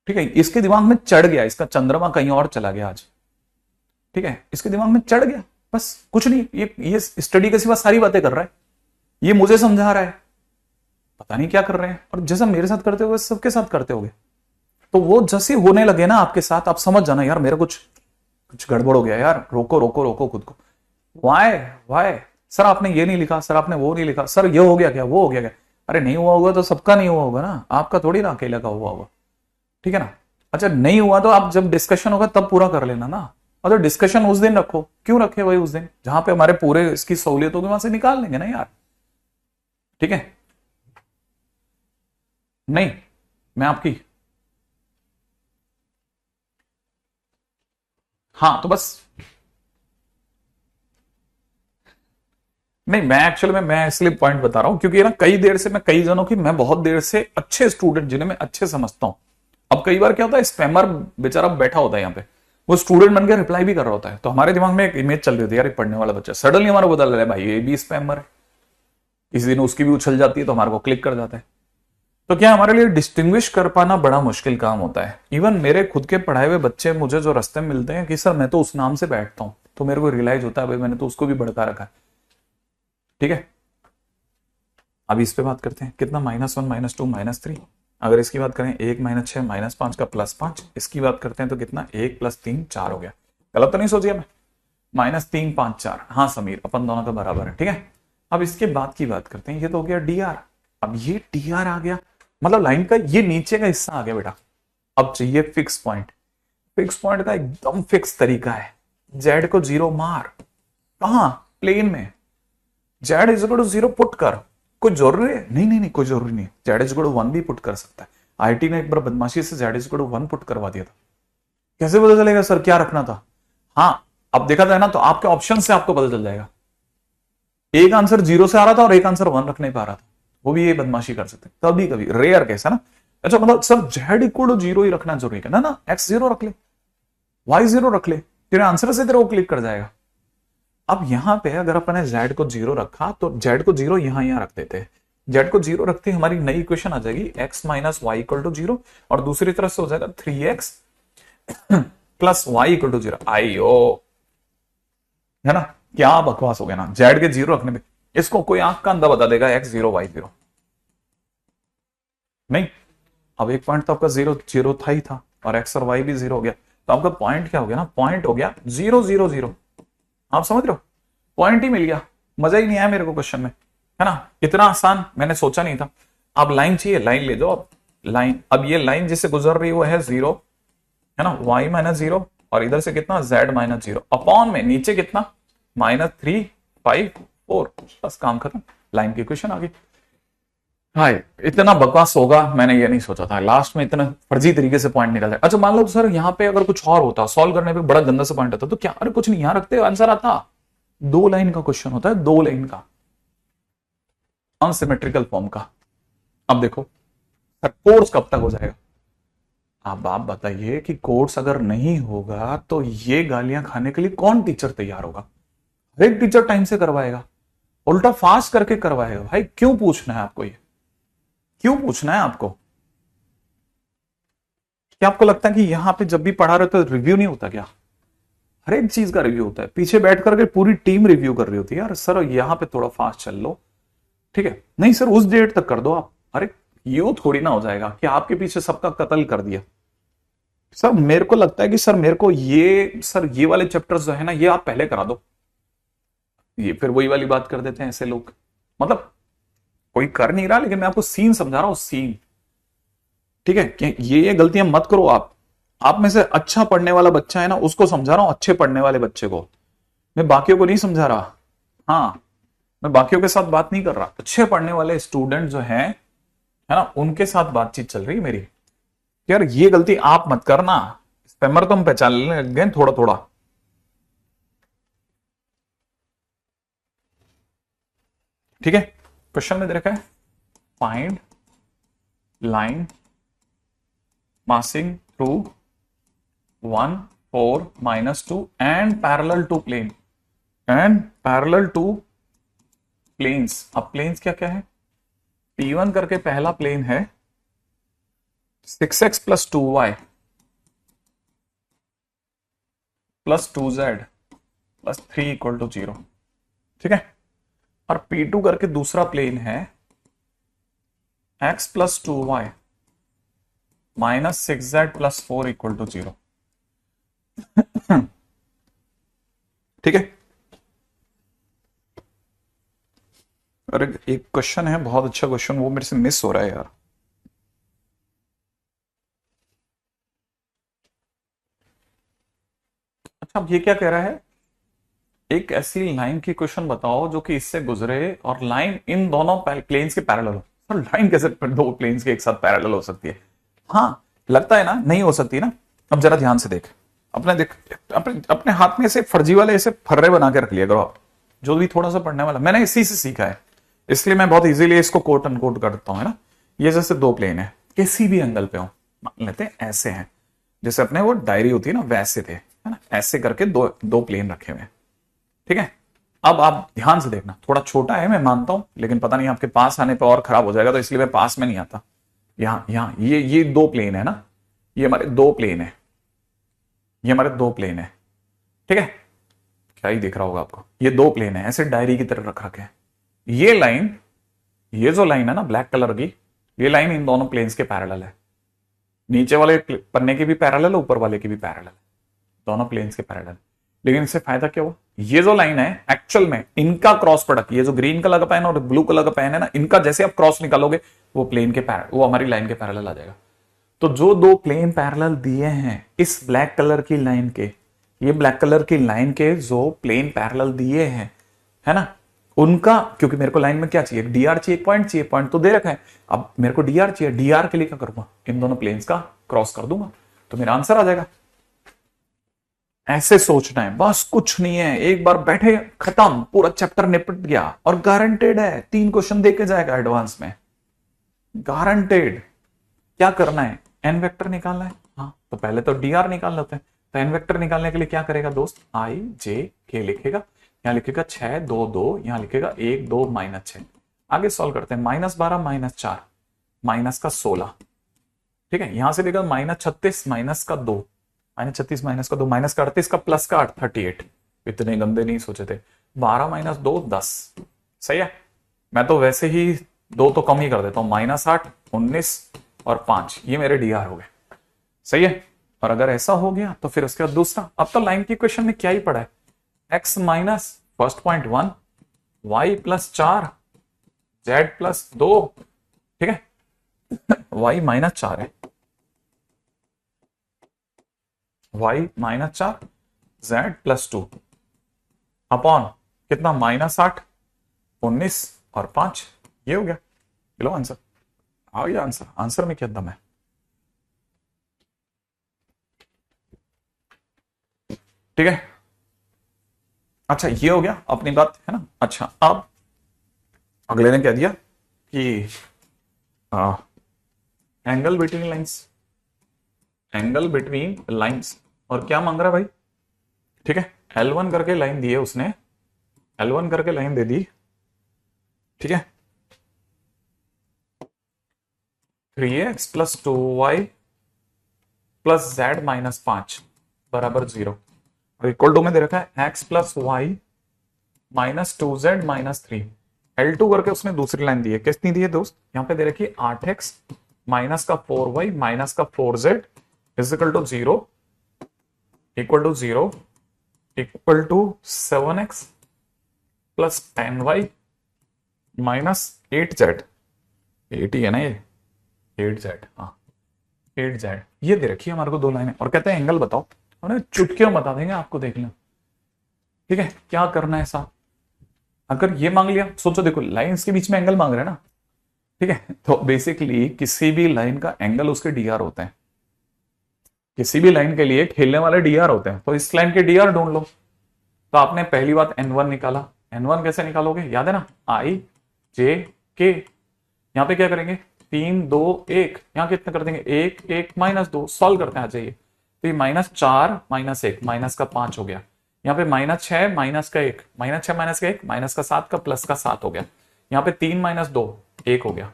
ठीक है, इसके दिमाग में चढ़ गया, इसका चंद्रमा कहीं और चला गया आज, ठीक है, इसके दिमाग में चढ़ गया, बस कुछ नहीं, ये स्टडी के सिवा सारी बातें कर रहा है, ये मुझे समझा रहा है, पता नहीं क्या कर रहे हैं, और जैसा मेरे साथ करते हो सबके साथ करते होगे, तो वो जैसे होने लगे ना आपके साथ, आप समझ जाना यार मेरा कुछ गड़बड़ हो गया यार, रोको रोको रोको खुद को, वाई सर आपने ये नहीं लिखा, सर आपने वो नहीं लिखा, सर ये हो गया क्या, वो हो गया क्या, अरे नहीं हुआ होगा तो सबका नहीं हुआ होगा ना, आपका थोड़ी ना अकेले का हुआ होगा, ठीक है ना। अच्छा नहीं हुआ तो आप जब डिस्कशन होगा तब पूरा कर लेना ना, और तो डिस्कशन उस दिन रखो, क्यों रखे भाई उस दिन, जहां पे हमारे पूरे इसकी सहूलियत होगी वहां से निकाल लेंगे ना यार, ठीक है। नहीं मैं आपकी, हाँ तो बस, नहीं मैं एक्चुअली मैं इसलिए पॉइंट बता रहा हूं क्योंकि ना कई देर से मैं कई जनों की, मैं बहुत देर से अच्छे स्टूडेंट जिन्हें मैं अच्छे समझता हूं, अब कई बार क्या होता है स्पैमर बेचारा बैठा होता है यहाँ पे, वो स्टूडेंट बन के रिप्लाई भी कर रहा होता है, तो हमारे दिमाग में एक इमेज चल रही होती है यार पढ़ने वाला बच्चा, सडनली हमारा बदल रहा है भाई ये भी स्पैमर है, इस दिन उसकी भी उछल जाती है तो हमारे को क्लिक कर जाता है, तो क्या हमारे लिए डिस्टिंग्विश कर पाना बड़ा मुश्किल काम होता है। इवन मेरे खुद के पढ़ाए हुए बच्चे मुझे जो रास्ते में मिलते हैं कि सर मैं तो उस नाम से बैठता हूं, तो मेरे को रियलाइज होता है भाई मैंने तो उसको भी भड़का रखा है, ठीक है। अब इस पे बात करते हैं, कितना -1 -2 -3, अगर इसकी बात करें 1 -6 -5 का +5, इसकी बात करते हैं तो कितना 1 + 3 4 हो गया, गलत तो नहीं सोचिए मैं, -3 5 4, हाँ समीर अपन दोनों का बराबर है, ठीक है। अब इसके बाद की बात करते हैं, ये तो हो गया डीआर, अब ये डीआर आ गया, मतलब लाइन का ये नीचे का हिस्सा आ गया बेटा, अब चाहिए फिक्स पॉइंट, फिक्स पॉइंट का एकदम फिक्स तरीका है, जेड को 0 मार, कहां प्लेन में, Z is equal to 0 put कर, कोई जरूरी है नहीं नहीं नहीं कोई जरूरी नहीं, जेड इज इक्वल टू 1 भी पुट कर सकता है, आईटी ने एक बार बदमाशी से Z is equal to 1 put करवा दिया था, कैसे पता चलेगा सर क्या रखना था, हाँ अब देखा जाए ना तो आपके ऑप्शन से आपको पता चल जाएगा, एक आंसर 0 से आ रहा था और एक आंसर 1 रख नहीं पा रहा था, वो भी ये बदमाशी कर सकते कभी कभी, रेयर केस है ना। अच्छा मतलब सर जेड इक्वल टू 0 ही रखना जरूरी है ना, एक्स 0 रख ले, वाई 0 रख ले, तेरे आंसर से तेरे को क्लिक कर जाएगा। अब यहां पे अगर अपने जेड को 0 रखा तो जेड को 0 यहां रख देते हैं, जेड को 0 रखते हमारी नई इक्वेशन आ जाएगी x - y = 0, और दूसरी तरफ से हो जाएगा 3x + y = 0, आईओ है ना, क्या बकवास हो गया ना, जेड के 0 रखने पे इसको कोई आंख का अंधा बता देगा x 0 y 0 नहीं, अब एक पॉइंट तो आपका 0 0 था ही था, और x और y भी 0 हो गया, तो आपका पॉइंट क्या हो गया ना, पॉइंट हो गया 0 0 0, आप समझ रहे हो, पॉइंट ही मिल गया, मजा ही नहीं आया मेरे को क्वेश्चन में, है ना, इतना आसान मैंने सोचा नहीं था। अब लाइन चाहिए, लाइन ले दो, अब लाइन, अब ये लाइन जिससे गुजर रही है वो है 0, है ना, y - 0, और इधर से कितना z - 0 अपॉन में नीचे कितना -3 5 4, बस काम खत्म, लाइन की इक्वेशन आ गई। हाय इतना बकवास होगा मैंने ये नहीं सोचा था, लास्ट में इतना फर्जी तरीके से पॉइंट निकल जाए। अच्छा मान लो सर यहाँ पे अगर कुछ और होता, सॉल्व करने पे बड़ा गंदा सा पॉइंट आता तो क्या, अरे कुछ नहीं यहाँ रखते आंसर आता, 2 लाइन का क्वेश्चन होता है, 2 लाइन का अनसिमेट्रिकल फॉर्म का। अब देखो सर कोर्स कब तक हो जाएगा, अब आप बताइए कि कोर्स अगर नहीं होगा तो ये गालियां खाने के लिए कौन टीचर तैयार होगा, हर एक टीचर टाइम से करवाएगा, उल्टा फास्ट करके करवाएगा, भाई क्यों पूछना है आपको, ये क्यों पूछना है आपको, क्या आपको लगता है कि यहां पे जब भी पढ़ा रहे तो रिव्यू नहीं होता क्या, हर एक चीज का रिव्यू होता है, पीछे बैठ करके पूरी टीम रिव्यू कर रही होती है, यार सर यहां पे थोड़ा फास्ट चल लो, ठीक है, नहीं सर उस डेट तक कर दो आप, अरे यूं थोड़ी ना हो जाएगा कि आपके पीछे सबका कत्ल कर दिया। सर मेरे को लगता है कि सर मेरे को ये, सर ये वाले चैप्टर्स जो है ना ये आप पहले करा दो, ये फिर वही वाली बात कर देते हैं ऐसे लोग, मतलब कोई कर नहीं रहा लेकिन मैं आपको सीन समझा रहा हूं, सीन। ठीक है, कि ये गलतियां मत करो आप में से अच्छा पढ़ने वाला बच्चा है ना, उसको समझा रहा हूं, अच्छे पढ़ने वाले बच्चे को। मैं बाकियों को नहीं समझा रहा। हाँ, मैं बाकियों के साथ बात नहीं कर रहा, अच्छे पढ़ने वाले स्टूडेंट जो हैं, है ना, उनके साथ बातचीत चल रही है मेरी। यार ये गलती आप मत करना, स्पैमर तो हम पहचानने लग गए थोड़ा थोड़ा। ठीक है, क्वेश्चन में दे रखा है find line passing through 1 4 -2 and parallel to plane, and parallel to planes. अब प्लेन्स क्या क्या है? P1 करके पहला प्लेन है 6x + 2y + 2z + 3 = 0। ठीक है, और P2 करके दूसरा प्लेन है x + 2y - 6z + 4 = 0। ठीक है, अरे एक क्वेश्चन है बहुत अच्छा क्वेश्चन, वो मेरे से मिस हो रहा है यार। अच्छा, अब ये क्या कह रहा है, एक ऐसी लाइन की क्वेश्चन बताओ जो कि इससे गुजरे और लाइन इन दोनों प्लेन्स के पैरेलल हो। सर लाइन कैसे दो प्लेन्स के एक साथ पैरेलल हो सकती है? हाँ, लगता है ना नहीं हो सकती ना। अब जरा ध्यान से देख, देख अपने हाथ में ऐसे फर्जी वाले ऐसे फर्रे बना के रख लिया करो आप, जो भी थोड़ा सा पढ़ने वाला, मैंने इसी से सीखा है, इसलिए मैं बहुत इजीली इसको कोट अनकोट करता हूं, है ना। ये जैसे दो प्लेन है, किसी भी एंगल पे हो, मान लेते हैं ऐसे हैं, जैसे अपने वो डायरी होती है ना वैसे थे, है ना, ऐसे करके दो दो प्लेन रखे हुए हैं। ठीक है, अब आप ध्यान से देखना, थोड़ा छोटा है मैं मानता हूं, लेकिन पता नहीं आपके पास आने पर और खराब हो जाएगा, तो इसलिए मैं पास में नहीं आता। यहां ये दो प्लेन है ना, ये हमारे दो प्लेन है, ये हमारे दो प्लेन है। ठीक है, क्या ही दिख रहा होगा आपको, ये दो प्लेन है ऐसे डायरी की तरह रख रखे हैं। ये लाइन, ये जो लाइन है ना ब्लैक कलर की, ये लाइन इन दोनों प्लेन्स के पैरेलल है, नीचे वाले पन्ने के भी पैरेलल है, ऊपर वाले के भी पैरेलल है, दोनों प्लेन्स के पैरेलल। लेकिन इससे फायदा क्या हुआ, ये जो लाइन है एक्चुअल में इनका क्रॉस प्रोडक्ट, ये जो ग्रीन कलर का पेन और ब्लू कलर का पेन है ना, इनका जैसे आप क्रॉस निकालोगे वो प्लेन के वो हमारी लाइन के पैरेलल आ जाएगा। तो जो दो प्लेन पैरेलल दिए हैं इस ब्लैक कलर की लाइन के, ये ब्लैक कलर की लाइन के जो प्लेन पैरेलल दिए हैं, है ना, उनका, क्योंकि मेरे को लाइन में क्या चाहिए, डीआर चाहिए, पॉइंट चाहिए, पॉइंट तो दे रखा है, अब मेरे को डीआर चाहिए, डीआर के लिए क्या करूंगा, इन दोनों प्लेन्स का क्रॉस कर दूंगा तो मेरा आंसर आ जाएगा। ऐसे सोचना है बस, कुछ नहीं है, एक बार बैठे खत्म, पूरा चैप्टर निपट गया, और गारंटेड है 3 क्वेश्चन देके जाएगा एडवांस में, गारंटेड। क्या करना है, एन वेक्टर निकालना है, हाँ तो पहले तो डीआर निकाल लेते हैं। तो एन वेक्टर निकालने के लिए क्या करेगा दोस्त, आई जे के लिखेगा, यहां लिखेगा 6 2 2, यहां लिखेगा 1 2 -6। आगे सॉल्व करते हैं, -12 -4 माइनस का 16। ठीक है, यहां से देगा -36 माइनस का 2, -36 माइनस का 2, माइनस का 38 का प्लस का 8 38। इतने गंदे नहीं सोचे थे। 12 - 2 10। सही है, मैं तो वैसे ही 2 तो कम ही कर देता हूं, -8 19 और 5, ये मेरे डीआर हो गए। सही है, और अगर ऐसा हो गया तो फिर उसके बाद दूसरा, अब तो लाइन की क्वेश्चन में क्या ही पड़ा है, x minus first point 1 y + 4 z + 2। ठीक है, y -4 है, y -4 z + 2 अपॉन कितना, -8 19 और 5, ये हो गया। लो आंसर आ गया, आंसर, आंसर में क्या दम है। ठीक है, अच्छा ये हो गया अपनी बात, है ना। अच्छा, अब अगले ने कह दिया कि angle between lines, angle between lines, और क्या मांग रहा है भाई, ठीक है, L1 करके लाइन दी है उसने, L1 करके लाइन दे दी। ठीक है, 3x + 2y + z - 5 बराबर 0, और इक्वल टू में दे रखा है x + y - 2z - 3। L2 करके उसने दूसरी लाइन दी है, कितनी दी है दोस्त, यहां पे दे रखी है 8x माइनस का 4y माइनस का 4z equal to 0, equal to 0, equal to 7x plus 10y minus 8z, 8 ही है ना ये, 8z, हाँ 8z। ये दे रखी है हमारे को दो लाइनें और कहते हैं एंगल बताओ, हमने चुटकियों में बता देंगे आपको, देख लो। ठीक है, क्या करना है साहब, अगर ये मांग लिया, सोचो देखो लाइंस के बीच में एंगल मांग रहे हैं ना, ठीक है, तो बेसिकली किसी भी लाइन का एंगल उसके डीआर होते हैं, किसी भी लाइन के लिए खेलने वाले डीआर होते हैं, तो इस लाइन के डीआर ढूंढ लो। तो आपने पहली बात n1 निकाला, n1 कैसे निकालोगे, याद है ना, आई जे के, यहां पे क्या करेंगे, 3 2 1, यहां कितने कर देंगे, 1 1 -2, सॉल्व करते हैं आ जाइए। तो ये -4 -1 माइनस का 5 हो गया, यहाँ पे -6 माइनस का 1, -6 माइनस का 1 माइनस का 7 का प्लस का 7 हो गया, यहाँ पे 3 -2 1 हो गया,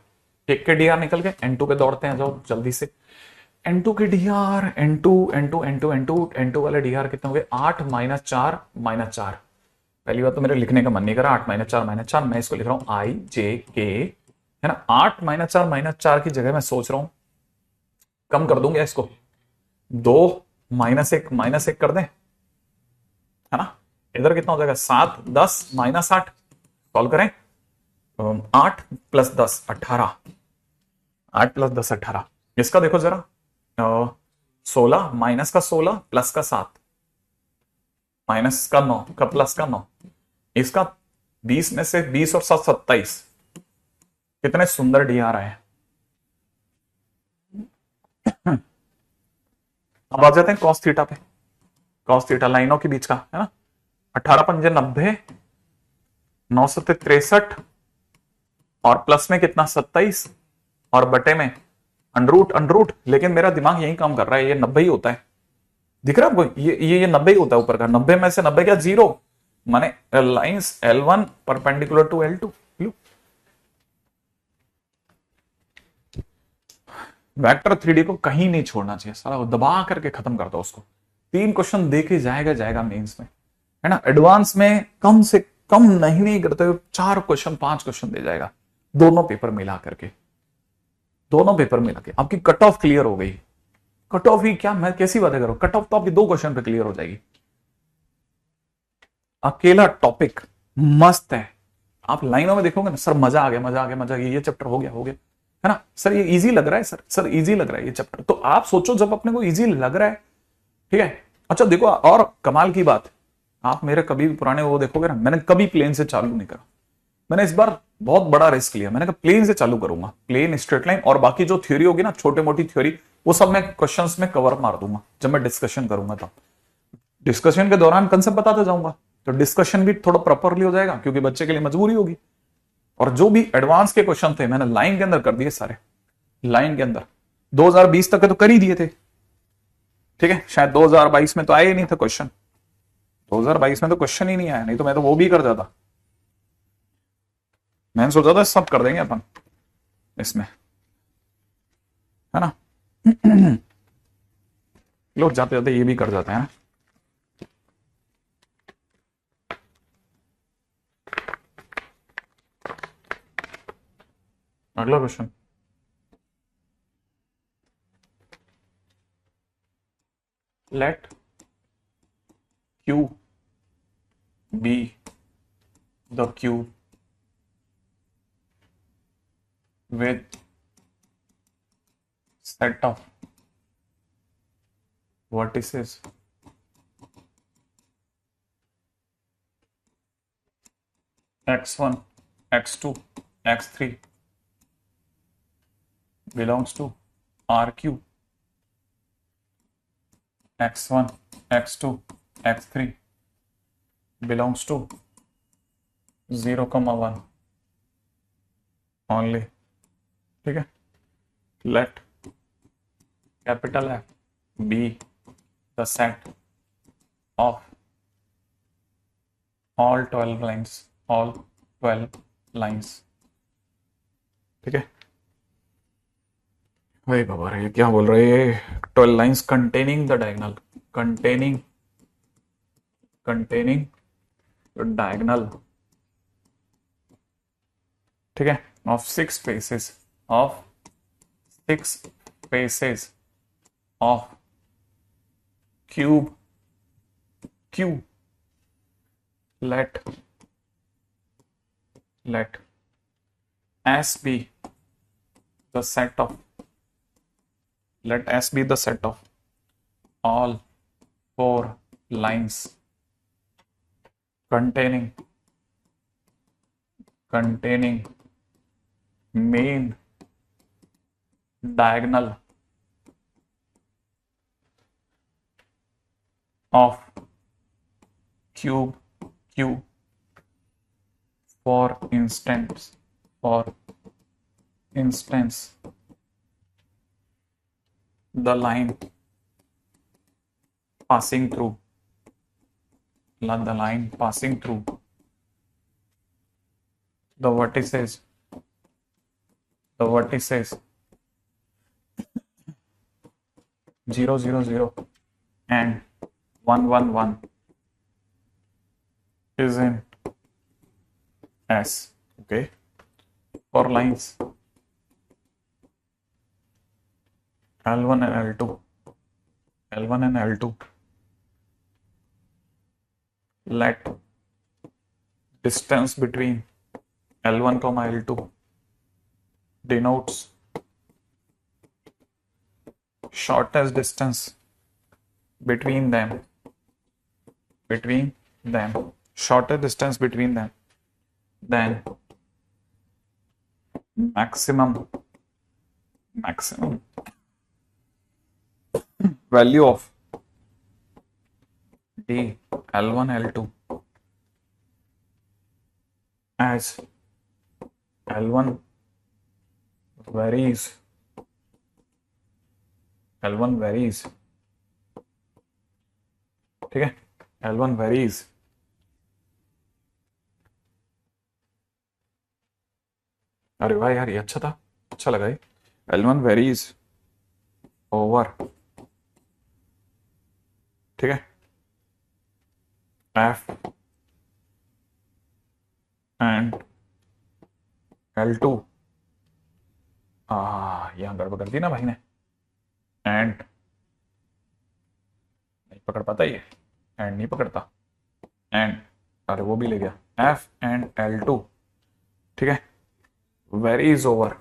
एक के डीआर निकल गए। n2 पे दौड़ते हैं, जाओ जल्दी से, n2 के D R, n2 n2 n2 n2 n2 वाले डीआर कितने हो गए, 8 -4 -4। पहली बात तो मेरे लिखने का मन नहीं करा, 8 -4 -4, मैं इसको लिख रहा हूं आई जे के, है ना। 8 -4 की जगह मैं सोच रहा हूं कम कर दूंगा इसको, 2 -1 कर दें, है ना। इधर कितना हो जाएगा, 7 10 -8, सॉल्व करें, 8 + 10 18, 8 + 10 18। इसका देखो जरा, 16 माइनस का 16 प्लस का 7, माइनस का 9 का प्लस का 9, इसका 20 में से 20 और 7 27, कितने सुंदर डी आ रहे हैं। अब आ जाते हैं कॉस थीटा पे, कॉस थीटा लाइनों के बीच का, है ना। 18 पंजे 90, 9 7 63, और प्लस में कितना 27, और बटे में अंडरूट, लेकिन मेरा दिमाग यही काम कर रहा है, ये 90 ही होता है, दिख रहा है आपको, ये 90 ही होता है ऊपर का, 90 में से 90 क्या 0, माने lines L1 perpendicular to L2। Vector 3D को कहीं नहीं छोड़ना चाहिए, सारा दबा करके खत्म कर दो उसको। 3 क्वेश्चन देखे जाएगा मेंस में, है ना। एडवांस में कम से कम नहीं करते हुए 4 क्वेश्चन 5 क्वेश्चन दे जाएगा, दोनों पेपर मिला करके, दोनों पेपर मिला के आपकी कट ऑफ क्लियर हो गई। कट ऑफ ही क्या, मैं कैसी बातें करूं, कट ऑफ तो आपकी 2 क्वेश्चन पे क्लियर हो जाएगी। अकेला टॉपिक मस्त है, आप लाइनों में देखोगे ना, सर मजा आ गया, ये चैप्टर हो गया, है ना सर, ये इजी लग रहा है, सर इजी लग रहा है ये चैप्टर। तो आप सोचो जब अपने को इजी लग रहा है, ठीक है। अच्छा देखो, और कमाल की बात, आप मेरे कभी भी पुराने वो देखोगे ना, मैंने कभी प्लेन से चालू नहीं करा, मैंने इस बार बहुत बड़ा रिस्क लिया, मैंने कहा प्लेन से चालू करूंगा, प्लेन स्ट्रेट लाइन, और बाकी जो थ्योरी होगी ना, छोटे मोटी थ्योरी, वो सब मैं क्वेश्चंस में कवर मार दूंगा जब मैं डिस्कशन करूंगा। तब डिस्कशन के दौरान कंसेप्ट बताते जाऊंगा, तो डिस्कशन भी थोड़ा प्रॉपरली हो जाएगा, क्योंकि बच्चे के लिए मजबूरी होगी। और जो भी एडवांस के क्वेश्चन थे मैंने लाइन के अंदर कर दिए सारे, लाइन के अंदर 2020 तक के तो कर ही दिए थे, ठीक है। शायद 2022 में तो आए ही नहीं था क्वेश्चन, 2022 में तो क्वेश्चन ही नहीं आया, नहीं तो मैं तो वो भी कर जाता। मैंने सोचा था सब कर देंगे अपन इसमें, है ना। लोग जाते जाते ये भी कर जाते हैं ना। अगला question, let Q be the cube with set of vertices x1 x2 x3 belongs to RQ, x1 x2 x3 belongs to 0,1 only, ठीक है। let capital F be the set of all 12 lines, all 12 lines, ठीक है। भाई बाबा ये क्या बोल रहे हैं, 12 lines containing the diagonal, containing diagonal, ठीक है, of 6 faces, of 6 faces of cube Q, let let S be the set of all four lines containing main diagonal of cube Q. For instance, the line passing through the vertices 0 0 0 and 1 1 1 is in S. Okay, for lines L1 and L2, let distance between L1, L2 denotes shortest distance between them, then maximum value of D L1 L2 as L1 varies ठीक है, L1 varies अरे वाह यार, ये अच्छा लगा ये। L1 varies over, ठीक है, F and L2। यहां गड़बड़ कर दी ना भाई ने, एंड नहीं पकड़ पाता ये, एंड नहीं पकड़ता, एंड अरे वो भी ले गया, F and L2, ठीक है, varies over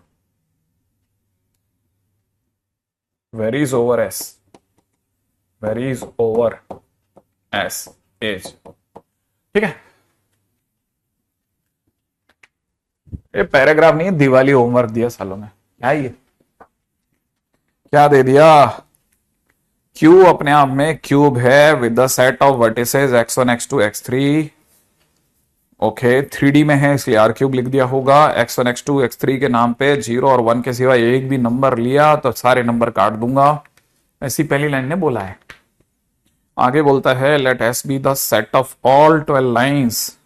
S एज, ठीक है। ये पैराग्राफ नहीं है, दिवाली होमवर्क दिया सालों में, क्या ये क्या दे दिया। Q अपने आप में क्यूब है with the set of vertices x1 x2 x3, okay 3D में है इसलिए R क्यूब लिख दिया होगा। x1 x2 x3 के नाम पे 0 और 1 के सिवा एक भी नंबर लिया तो सारे नंबर काट दूंगा, ऐसी पहली लाइन ने बोला है। आगे बोलता है let S be the set of all 12 lines.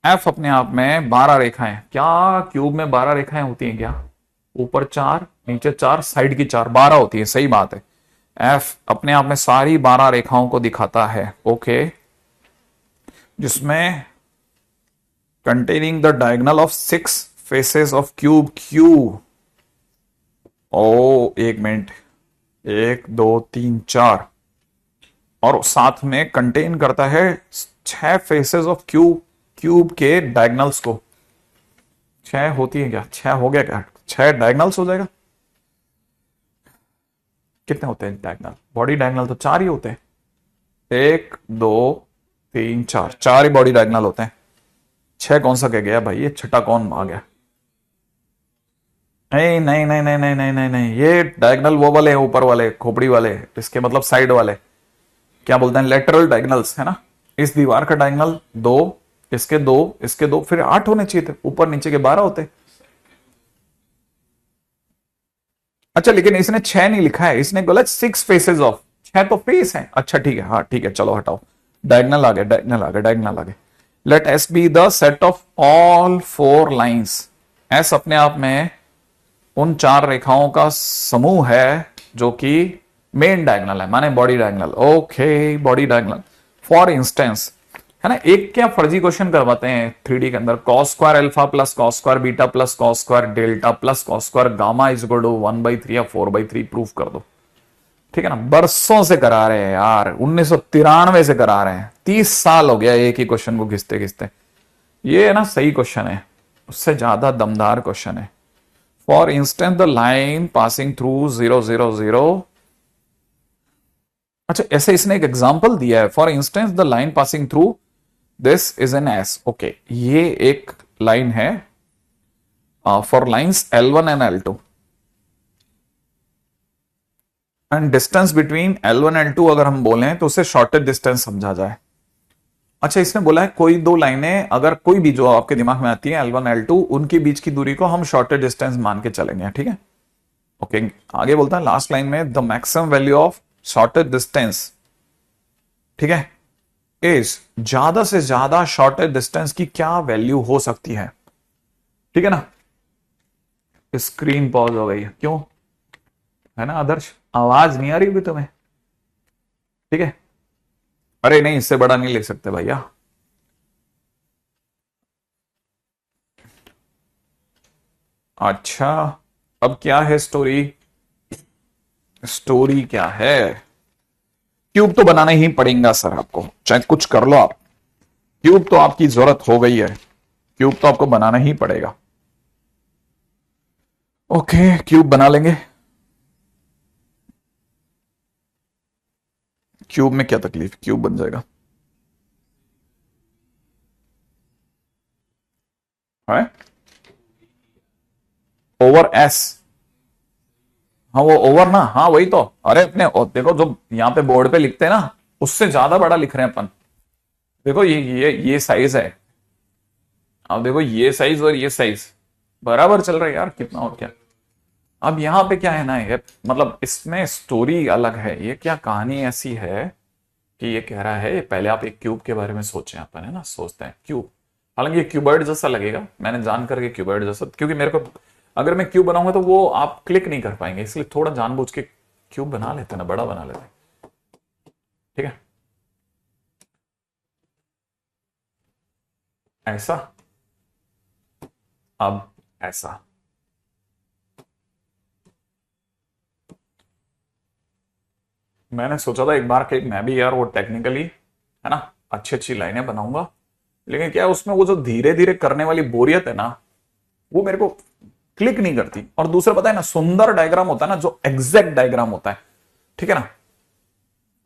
F अपने आप में 12 रेखाएं, क्या क्यूब में 12 रेखाएं होती हैं क्या? ऊपर 4 नीचे 4 साइड की 4, 12 होती है, सही बात है। F अपने आप में सारी 12 रेखाओं को दिखाता है, ओके, जिसमें containing the diagonal of 6 faces of cube Q। एक मिनट, 1 2 3 4, और साथ में कंटेन करता है 6 फेसेस ऑफ क्यूब के डायगनल्स को। 6 होती है क्या? 6 हो गया क्या? 6 डायगनल्स हो जाएगा। कितने होते हैं डायगनल? बॉडी डायगनल तो 4 ही होते हैं, 1 2 3 4, 4 ही बॉडी डायगनल होते हैं। 6 कौन सा कह गया भाई, ये छठा कौन आ गया? नहीं नहीं नहीं नहीं नहीं नहीं नहीं नहीं, ये डायगनल वो वाले ऊपर वाले खोपड़ी वाले, इसके मतलब साइड वाले, क्या बोलते हैं, लेटरल डायगनल्स है ना। इस दीवार का डायगनल 2, इसके 2, इसके 2, फिर 8 होने चाहिए थे, ऊपर नीचे के 12 होते। अच्छा लेकिन इसने 6 नहीं लिखा है, इसने बोला 6 फेसेस ऑफ, 6 तो फेस है। अच्छा ठीक है, हाँ ठीक है, चलो हटाओ, डायगनल आ गया, डायगनल आ गया। Let S be the set of all 4 lines. S अपने आप में उन 4 रेखाओं का समूह है जो कि मेन डायगनल है, माने body diagonal. Okay, body diagonal. For instance, है ना, एक क्या फर्जी क्वेश्चन करवाते हैं 3D के अंदर, cos square alpha plus cos square beta plus cos square delta plus cos square gamma is equal to 1/3 या 4/3 प्रूफ कर दो। ठीक है ना, बरसों से करा रहे हैं यार, 1993 से करा रहे हैं, 30 साल हो गया एक ही क्वेश्चन को घिसते घिसते। ये है ना सही क्वेश्चन है, उससे ज्यादा दमदार क्वेश्चन है। For instance the line passing through 0 0 0। अच्छा ऐसे इसने एक एग्जांपल दिया है, for instance the line passing through this is an S. Okay, ये एक लाइन है for lines L1 and L2 and distance between L1 L2 अगर हम बोलें तो उसे शॉर्टेस्ट डिस्टेंस समझा जाए। अच्छा इसने बोला है कोई दो लाइनें अगर कोई भी जो आपके दिमाग में आती है L1 L2 उनके बीच की दूरी को हम शॉर्टेस्ट डिस्टेंस मान के चलेंगे, ठीक है। ओके आगे बोलता है लास्ट लाइन में the maximum value of shortest distance, ठीक है, इज ज्यादा से ज्यादा शॉर्टेस्ट डिस्टेंस की क्या वैल्यू हो सकती है, ठीक है ना। स्क्रीन पॉज हो गई है, क्यों है ना आदर्श, आवाज नहीं आ रही होगी तुम्हें, ठीक है। अरे नहीं इससे बड़ा नहीं ले सकते भैया। अच्छा अब क्या है स्टोरी, स्टोरी क्या है, क्यूब तो बनाना ही पड़ेगा सर आपको, चाहे कुछ कर लो आप, क्यूब तो आपकी जरूरत हो गई है, क्यूब तो आपको बनाना ही पड़ेगा। ओके क्यूब बना लेंगे। क्यूब में क्या तकलीफ, क्यूब बन जाएगा है ओवर एस। हाँ वो ओवर ना, हाँ वही तो, अरे अपने देखो जो यहां पे बोर्ड पे लिखते हैं ना उससे ज्यादा बड़ा लिख रहे हैं अपन। देखो ये साइज है, अब देखो ये साइज और ये साइज बराबर चल रहा है यार, कितना और क्या। अब यहां पे क्या है ना, ये मतलब इसमें स्टोरी अलग है, ये क्या कहानी ऐसी है कि ये कह रहा है पहले आप एक क्यूब के बारे में सोचें, अपन है ना सोचते हैं क्यूब, हालांकि ये क्यूबॉइड जैसा लगेगा, मैंने जान करके क्यूबॉइड जैसा, क्योंकि मेरे को अगर मैं क्यूब बनाऊंगा तो वो आप क्लिक नहीं कर पाएंगे, इसलिए थोड़ा जानबूझ के क्यूब बना लेते हैं ना, बड़ा बना लेते हैं, ठीक है। ऐसा, अब ऐसा, मैंने सोचा था एक बार कि मैं भी यार वो टेक्निकली है ना अच्छी अच्छी लाइनें बनाऊंगा, लेकिन क्या है उसमें वो जो धीरे धीरे करने वाली बोरियत है ना वो मेरे को क्लिक नहीं करती। और दूसरा पता है ना, सुंदर डायग्राम होता है ना जो एग्जैक्ट डायग्राम होता है, ठीक है ना,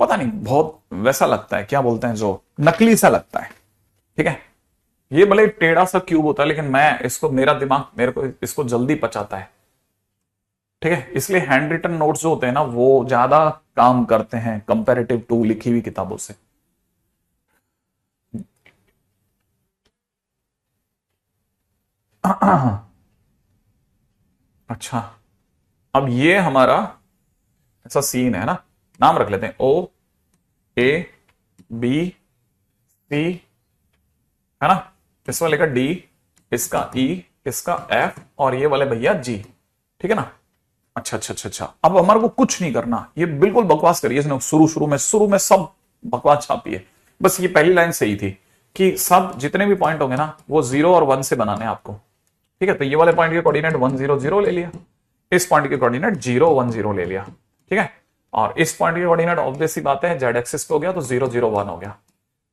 पता नहीं बहुत वैसा लगता है, क्या बोलते हैं जो नकली सा लगता है, ठीक है। ये भले टेढ़ा सा क्यूब होता है लेकिन मैं इसको, मेरा दिमाग मेरे को इसको जल्दी पचाता है, ठीक है। इसलिए हैंड रिटन नोट्स जो होते हैं ना वो ज्यादा काम करते हैं कंपैरेटिव टू लिखी हुई किताबों से। अच्छा अब ये हमारा ऐसा सीन है ना, नाम रख लेते हैं O A B C, है ना, इस वाले का D, इसका E, इसका F और ये वाले भैया G, ठीक है ना। अच्छा अच्छा अच्छा अच्छा, अब हमारे को कुछ नहीं करना, ये बिल्कुल बकवास करिए इसने, शुरू में सब बकवास छापी है। बस ये पहली लाइन सही थी कि सब जितने भी पॉइंट होंगे ना वो 0 और 1 से बनाने हैं आपको, ठीक है। तो ये वाले पॉइंट के कोऑर्डिनेट 1 0 0 ले लिया, इस पॉइंट के कोऑर्डिनेट 0 1 0 ले लिया, ठीक है। और इस पॉइंट के कोऑर्डिनेट ऑब्वियस सी बात है जेड एक्सिस पे हो गया तो 0 0 1 हो गया,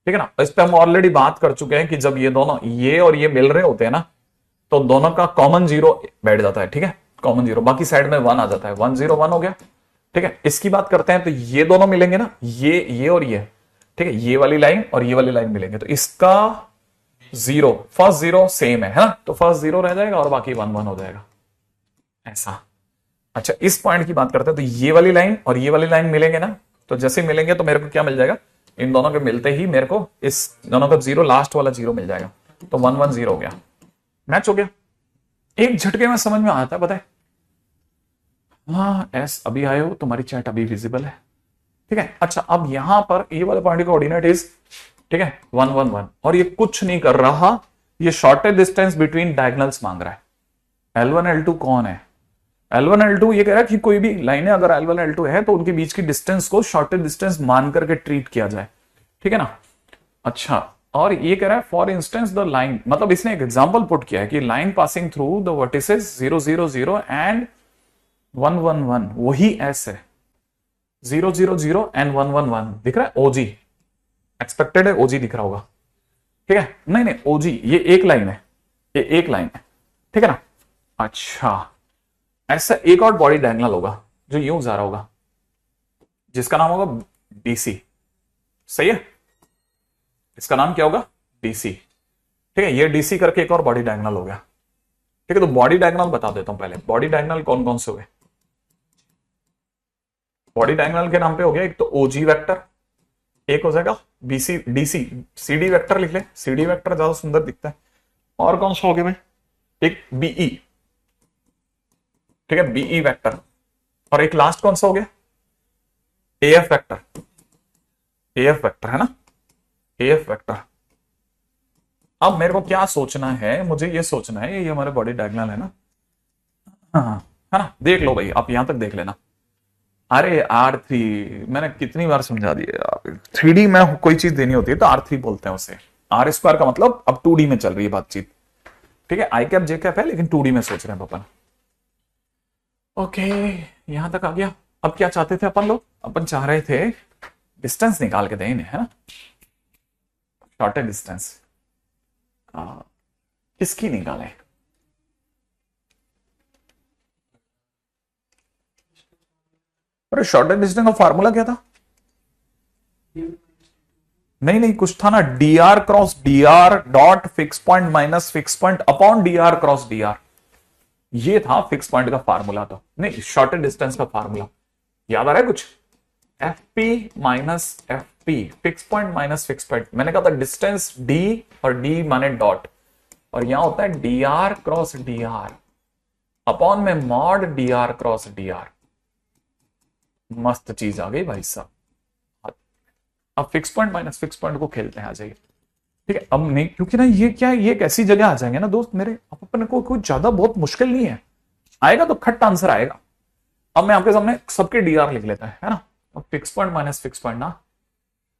ठीक है ना। इस पे हम ऑलरेडी बात कर चुके हैं कि जब ये दोनों ये और ये मिल रहे होते हैं ना तो दोनों का कॉमन 0 बैठ जाता है, ठीक है, कॉमन 0, बाकी साइड में 1 आ जाता है, 1 0 1 हो गया, ठीक है। इसकी बात करते हैं तो ये दोनों मिलेंगे ना, ये और ये, ठीक है, ये वाली लाइन और ये वाली लाइन मिलेंगे तो इसका 0 फर्स्ट 0 सेम है ना, तो फर्स्ट 0 रह जाएगा और बाकी 1 1 हो जाएगा, ऐसा। अच्छा इस पॉइंट की बात करते हैं तो ये वाली लाइन और ये वाली लाइन मिलेंगे ना, तो जैसे मिलेंगे तो मेरे को क्या मिल जाएगा, इन दोनों के मिलते ही मेरे को इस दोनों का 0 लास्ट वाला 0 मिल जाएगा, तो 1 1 0 हो गया, मैच हो गया, एक झटके में समझ में आता है, पता है। हाँ एस अभी आए हो, तुम्हारी चैट अभी विजिबल है, ठीक है। अच्छा अब यहां पर ये वाले पॉइंट का कोऑर्डिनेट इज, ठीक है, 1 1 1 और ये कुछ नहीं कर रहा, ये शॉर्टेस्ट डिस्टेंस बिटवीन डायगोनल्स मांग रहा है। L1 L2 कौन है, L1 L2 ये कह रहा है कि कोई भी लाइनें अगर L1 L2 है तो उनके बीच की डिस्टेंस को शॉर्टेस्ट डिस्टेंस मान करके ट्रीट किया जाए, ठीक है ना। अच्छा और ये कह रहा है फॉर इंस्टेंस द लाइन, मतलब इसने एक एग्जांपल पुट किया है कि line passing through the vertices 0 0 0 and 1 1 1 वही एस है, 0 0 0 एंड 1 1 1 दिख रहा है, ओजी एक्सपेक्टेड है, ओजी दिख रहा होगा, ठीक है, नहीं नहीं ओजी ये एक लाइन है, ये एक लाइन है, ठीक है ना। अच्छा, ऐसा एक और बॉडी डायगोनल होगा जो यूं जा रहा होगा, जिसका नाम होगा बीसी। सही है, इसका नाम क्या होगा, डीसी। ठीक है, ये डीसी करके एक और बॉडी डायगोनल हो गया। ठीक है, तो बॉडी डायगोनल बता देता हूं पहले। बॉडी डायगोनल कौन कौन से हुए? बॉडी डायगोनल के नाम पे हो गया एक तो ओजी वेक्टर, एक हो जाएगा बीसी डीसी, सीडी वेक्टर लिख ले, सीडी वेक्टर ज्यादा सुंदर दिखता है। और कौन सा हो गया भाई, एक बीई, ठीक है बीई वेक्टर। और एक लास्ट कौन सा हो गया, एएफ वेक्टर, एएफ वेक्टर है ना, एएफ वेक्टर। अब मेरे को क्या सोचना है, मुझे ये सोचना है ये हमारे बॉडी डायगोनल है ना, हाँ है ना, देख लो भाई आप यहां तक देख लेना। अरे R3 मैंने कितनी बार समझा दिया, 3D में कोई चीज देनी होती है तो R3 बोलते हैं उसे। R स्क्वायर का मतलब अब 2D में चल रही है बातचीत, ठीक है, आई कैप जे कैप है लेकिन 2D में सोच रहे हैं अपन। ओके, यहां तक आ गया। अब क्या चाहते थे अपन लोग, अपन चाह रहे थे डिस्टेंस निकाल के दें इन्हें, है ना, शॉर्टेस्ट डिस्टेंस किसकी निकालें? अरे शॉर्टेस्ट डिस्टेंस का फार्मूला क्या था? नहीं नहीं कुछ था ना, dr cross dr dot fix point minus fix point upon dr cross dr, ये था फिक्स पॉइंट का फार्मूला। तो नहीं, शॉर्टेस्ट डिस्टेंस का फार्मूला याद आ रहा है कुछ, fp minus fp, fix point minus fix point. मैंने कहा था डिस्टेंस d और d माने डॉट, और यहां होता है dr क्रॉस dr अपॉन में मॉड dr क्रॉस dr। मस्त चीज आ गई भाई साहब। अब fix point minus fix point को खेलते हैं, आ जाइए। ठीक है, अब नहीं, क्योंकि ना ये क्या है, ये एक ऐसी जगह आ जाएंगे ना दोस्त मेरे, अब अपन को कोई ज्यादा बहुत मुश्किल नहीं है, आएगा तो खट्टा आंसर आएगा। अब मैं आपके सामने सबके dr लिख लेता है ना। अब fix point minus fix point ना,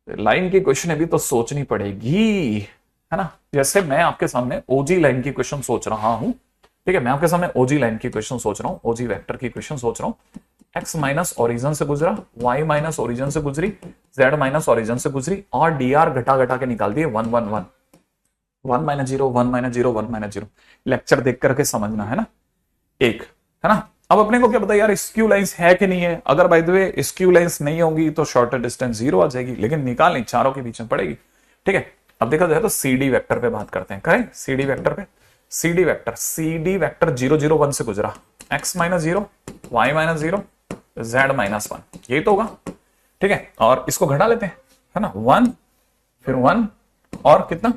लाइन की क्वेश्चन अभी तो सोचनी पड़ेगी, है ना। जैसे मैं आपके सामने ओजी लाइन की क्वेश्चन सोच रहा हूं, ठीक है, मैं आपके सामने ओजी लाइन की क्वेश्चन सोच रहा हूं, ओजी वेक्टर की क्वेश्चन सोच रहा हूं। x माइनस ओरिजन से गुजरा, y माइनस ओरिजन से गुजरी, z माइनस ओरिजन से गुजरी, और dr घटा घटा के निकाल दिए 1 1 1 1 माइनस 0 1 माइनस 0 1 माइनस 0। लेक्चर देख करके समझना है ना, एक है ना। अब अपने को क्या पता यार स्क्यू लाइंस है कि नहीं है, अगर by the way skew lines नहीं होंगी तो शॉर्टर डिस्टेंस 0 आ जाएगी, लेकिन निकालनी चारों के बीच में पड़ेगी। ठीक है, अब देखा जाए तो CD वेक्टर पे बात करते हैं, करें CD वेक्टर पे। CD वेक्टर 0 0 1 से गुजरा, x minus 0, y minus 0, z minus 1, यही तो होगा। ठीक है, और इसको घटा लेते हैं, है ना, 1 फिर 1 और कितना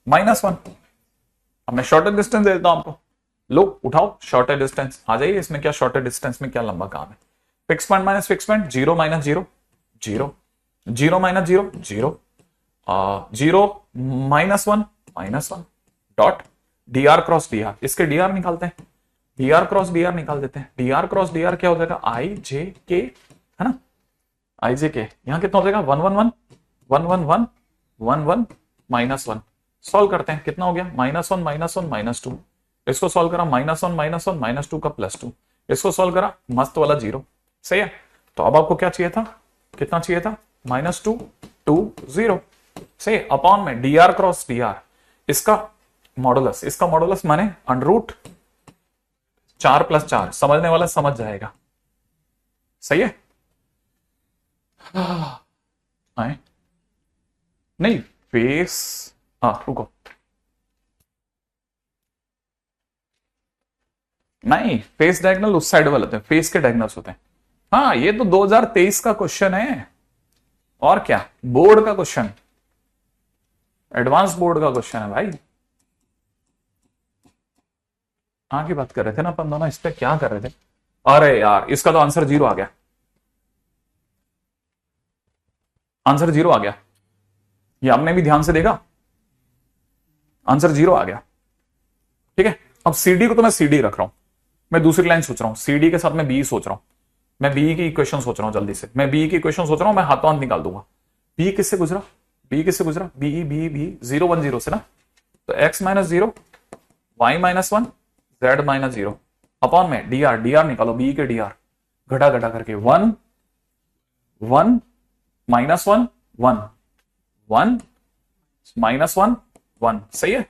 माइनस 1। अब मैं शॉर्टेस्ट डिस्टेंस दे देता हूं आपको, लो उठाओ शॉर्टेस्ट डिस्टेंस, आ जाइए इसमें क्या शॉर्टेस्ट डिस्टेंस में क्या लंबा काम है। Fix point minus fix point, 0 minus 0 0, 0 minus 0 0, 0 minus 1 minus 1 dot dr cross dr, इसके dr निकालते हैं, dr क्रॉस dr निकाल देते हैं। dr क्रॉस dr क्या हो जाएगा, i j k, है ना, i j k। यहां कितना हो जाएगा 1 1 1 1 1 1 1 1 माइनस 1। सॉल्व करते हैं, कितना हो गया माइनस 1 माइनस 1 माइनस 2। इसको सॉल्व करा माइनस 1 माइनस 1 माइनस 2 का प्लस 2, इसको सॉल्व करा मस्त वाला 0। सही है, तो अब आपको क्या चाहिए था, कितना चाहिए था, माइनस 2 2 0। सही, अपॉन में dr क्रॉस dr, इसका मॉडुलस, इसका मॉडुलस माने अंडर रूट 4 प्लस 4, समझने वाला समझ जाएगा। सही है, आए नहीं फेस, रुको, नहीं फेस डायगोनल उस साइड वाले होते हैं, फेस के डायगोनल्स होते हैं। हाँ, ये तो 2023 का क्वेश्चन है, और क्या, बोर्ड का क्वेश्चन, एडवांस बोर्ड का क्वेश्चन है भाई। की बात कर रहे थे ना अपन दोनों, इस पे क्या कर रहे थे, अरे यार इसका तो आंसर 0 आ गया, आंसर 0 आ गया, ये आपने भी ध्यान से देखा, आंसर 0 आ गया। ठीक है, अब CD को तो मैं CD रख रहा हूं, मैं दूसरी लाइन सोच रहा हूं, CD के साथ मैं B सोच रहा हूं, मैं B की इक्वेशन सोच रहा हूं, जल्दी से मैं B की इक्वेशन सोच रहा हूं, मैं हाथों हाथ निकाल दूंगा। B किससे गुजरा, B किससे गुजरा, B 0 1 0 से ना, तो x minus 0 y minus 1 z minus 0 upon में dr निकालो, B के dr घटा घटा करके 1 1 माइनस 1 1 1 माइनस 1 1, सही है।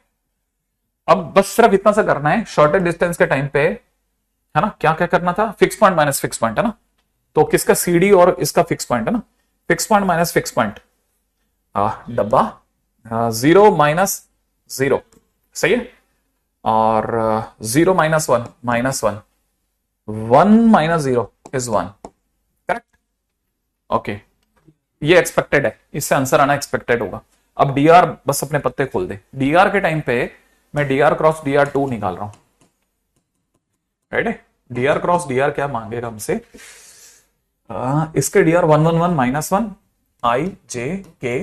अब बस सिर्फ इतना सा करना है शॉर्टेस्ट डिस्टेंस के टाइम पे, है ना, क्या क्या करना था, fix point minus fix point, है ना। तो किसका CD और इसका फिक्स पॉइंट, है ना, fix point minus fix point, डब्बा 0 माइनस 0, सही है। और 0 minus 1 minus 1, 1 minus 0 is 1, correct. Okay, ये एक्सपेक्टेड है, इससे आंसर आना एक्सपेक्टेड होगा। अब DR बस अपने पत्ते खोल दे। DR के टाइम पे मैं DR क्रॉस DR2 निकाल रहा हूं, राइट है। DR क्रॉस DR क्या मांगेगा हमसे, इसके DR 1 1 1 minus 1 I J K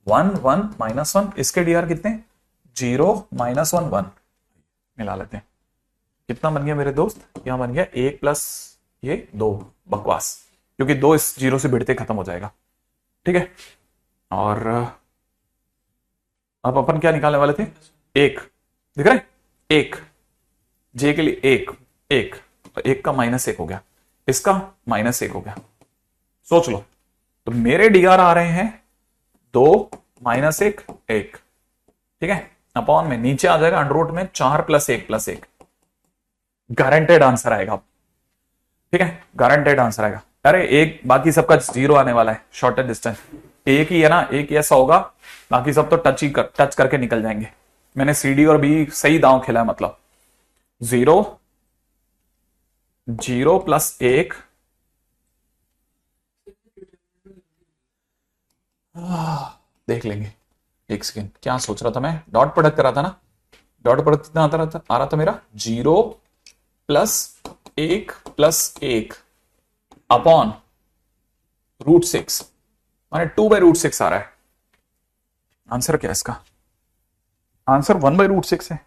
1 1 minus 1, इसके DR कितने 0 माइनस 1 1, मिला लेते हैं। कितना बन गया मेरे दोस्त, यहां बन गया 1 प्लस ये 2, बकवास, क्योंकि 2 इस 0 से भिड़ते खत्म हो जाएगा, ठीक है। और अब अपन क्या निकालने वाले थे, 1, दिख रहा है, 1 J के लिए 1 1 का माइनस 1 हो गया, इसका माइनस 1 हो गया। सोच लो, तो मेरे DR आ रहे हैं 2 माइनस 1 1, ठीक है। अपॉन में नीचे आ जाएगा अंडर रूट में 4 प्लस 1 प्लस 1, गारंटेड आंसर आएगा, ठीक है, गारंटेड आंसर आएगा। अरे एक बाकी सबका 0 आने वाला है, शॉर्टेस्ट डिस्टेंस एक ही है ना, एक ही ऐसा होगा, बाकी सब तो टच करके निकल जाएंगे। मैंने CD और B सही दांव खेला है, मतलब 0 0 प्लस 1, देख लेंगे, एक सेकेंड, क्या सोच रहा था मैं, डॉट प्रोडक्ट करा था ना, डॉट प्रोडक्ट कितना आ रहा था मेरा 0 प्लस 1 प्लस 1 अपॉन √6, माने 2/√6 आ रहा है। आंसर क्या है इसका, आंसर 1/√6 है।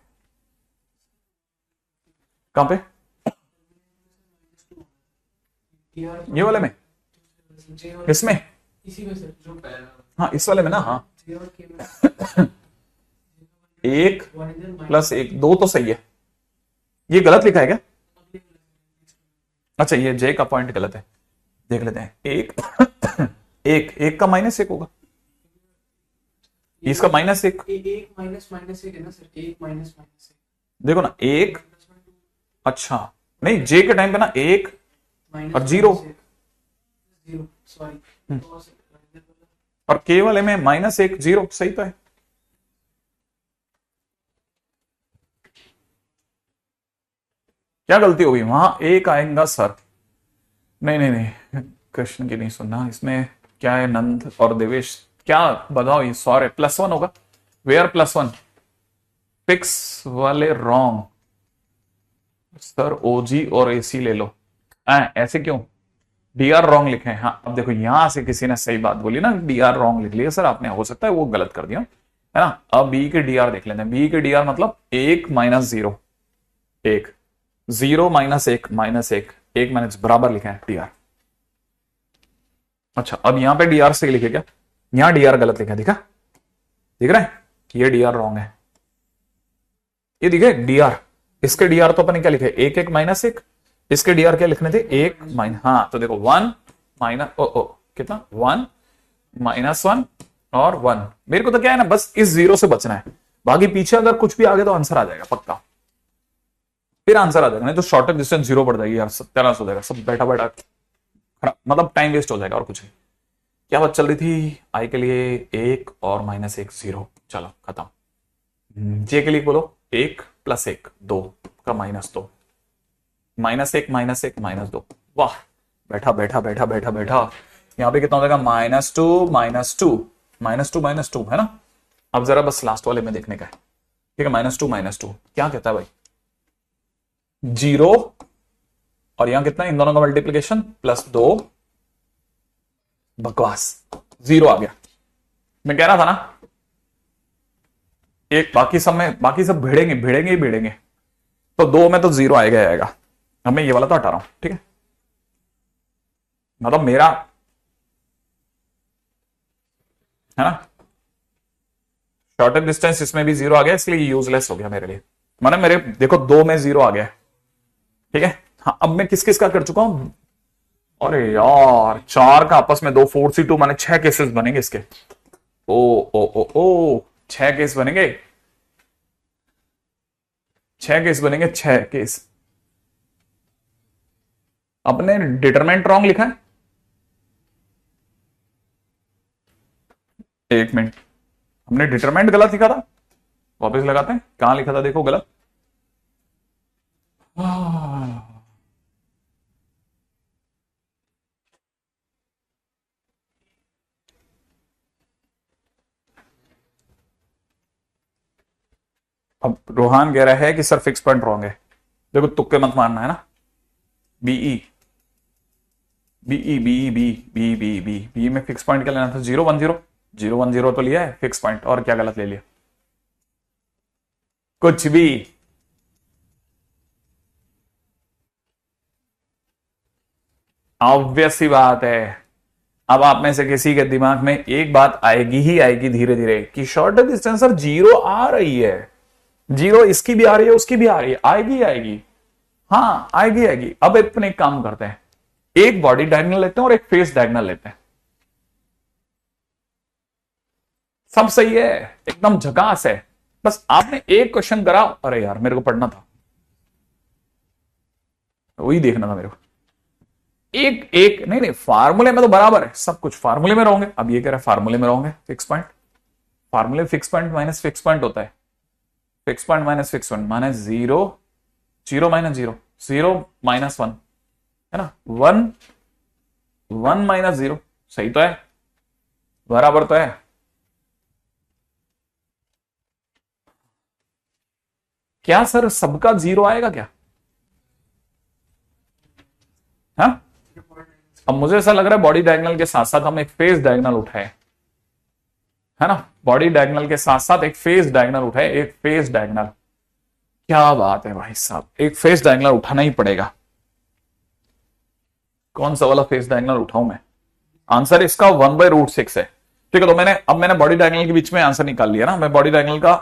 कहां पे, ये वाले में, इसमें, हाँ इस वाले में ना, हाँ 1 प्लस 1 2 तो सही है, ये गलत लिखा है क्या, अच्छा ये J का पॉइंट गलत है, देख लेते हैं। 1 का माइनस 1 होगा, इसका माइनस 1 माइनस 1 है ना सर, 1 माइनस 1 देखो ना, 1, अच्छा नहीं J के टाइम पे ना 1 और 0, सॉरी, और K वाले में -1 0, सही तो है। क्या गलती होगी वहां, 1 आएगा सर, नहीं नहीं नहीं, कृष्ण की नहीं सुनना, इसमें क्या है, नंद और देवेश क्या बताओ, ये सॉरी +1 होगा, वेयर +1, फिक्स वाले रॉन्ग सर, OG और AC ले लो, ऐसे क्यों, DR रॉन्ग लिखे हैं। हाँ अब देखो, यहां से किसी ने सही बात बोली ना, DR रॉन्ग लिख लिया सर आपने, हो सकता है वो गलत कर दिया, है ना। अब B के DR देख लेते हैं, B के DR मतलब 1 माइनस 0 1 0 माइनस 1 माइनस 1 1 माइनस बराबर लिखा है DR। अच्छा अब यहां पे DR सही लिखे क्या, यहां DR गलत लिखा है, दिखा, दिख रहा है, ये DR रॉन्ग है, ये दिखे DR, इसके DR तो अपन क्या लिखे 1 1 माइनस 1, इसके DR क्या लिखने थे 1 माइनस, हाँ तो देखो 1 माइनस कितना 1 माइनस 1 और 1, मेरे को तो क्या है ना, बस इस 0 से बचना है, बाकी पीछे अगर कुछ भी आ गया तो आंसर आ जाएगा पक्का, फिर आंसर आ जाएगा, नहीं तो शॉर्टेस्ट डिस्टेंस 0 पड़ जाएगी यार, सत्यानाश हो जाएगा सब, बैठा बैठा मतलब टाइम वेस्ट हो जाएगा और कुछ नहीं। क्या बात चल रही थी, I के लिए 1 और -1 0, चलो खत्म। J के लिए बोलो 1 प्लस 1 2 का -2, -1 -1 -2, वाह बैठा बैठा बैठा बैठा बैठा, यहां पे कितना हो जाएगा -2 -2 -2 है ना। अब जरा बस लास्ट वाले में देखने का है, ठीक है, -2 क्या कहता है भाई 0, और यहां कितना, इन दोनों का मल्टीप्लीकेशन +2, बकवास 0 आ गया, मैं कह रहा था ना, एक बाकी सब भिड़ेंगे, तो 2 में तो 0 आएगा, अब मैं ये वाला तो हटा रहा हूं, ठीक है, मतलब मेरा है ना, शॉर्टेस्ट डिस्टेंस इसमें भी 0 आ गया, इसलिए यूजलेस हो गया मेरे लिए, माना मेरे देखो 2 में 0 आ गया, ठीक है। हाँ अब मैं किस किस का कर चुका हूं, अरे यार 4 का आपस में 2 4C2 माने 6 केसेस बनेंगे इसके, ओ 6 केस बनेंगे, 6 केस बनेंगे, 6 केस। अपने डिटरमिनेंट रॉन्ग लिखा है, एक मिनट, हमने डिटरमिनेंट गलत लिखा था, वापस लगाते हैं, कहां लिखा था देखो गलत। अब रोहान कह रहा है कि सर फिक्स पॉइंट रॉन्ग है। देखो तुक्के मत मारना है ना। B B B B B B B B में फिक्स पॉइंट क्या लेना था? 010, 010 तो लिया है फिक्स पॉइंट, और क्या गलत ले लिया? कुछ भी। ऑब्वियस सी बात है। अब आप में से किसी के दिमाग में एक बात आएगी ही आएगी धीरे धीरे कि शॉर्ट डिस्टेंस सर 0 आ रही है, 0 इसकी भी आ रही है उसकी भी आ रही है, आएगी आएगी, हाँ आएगी आएगी। अब अपने एक काम करते हैं, एक बॉडी डायगोनल लेते हैं और एक फेस डायगोनल लेते हैं। सब सही है, एकदम झकास है। बस आपने एक क्वेश्चन करा, अरे यार मेरे को पढ़ना था, वही देखना था मेरे को। एक एक नहीं नहीं, फार्मूले में तो बराबर है, सब कुछ फार्मूले में रहोगे। अब ये कह रहा है फार्मूले में रहोगे, फिक्स पॉइंट, फार्मूले fix point minus fix point होता है, fix point minus fix point minus 0, 0 minus 0, 0 minus 1 है ना, 1 1 माइनस 0, सही तो है, बराबर तो है। क्या सर सबका 0 आएगा क्या? हाँ, अब मुझे ऐसा लग रहा है बॉडी डायगोनल के साथ साथ हम एक फेस डायगोनल उठाए, है ना, बॉडी डायगोनल के साथ साथ एक फेस डायगोनल उठाए, एक फेस डायगोनल। क्या बात है भाई साहब, एक फेस डायगोनल उठाना ही पड़ेगा। कौन सा वाला फेस डायगोनल उठाऊं मैं? आंसर इसका 1/√6 है। ठीक है, तो मैंने बॉडी डायगोनल के बीच में आंसर निकाल लिया ना, मैं बॉडी डायगोनल का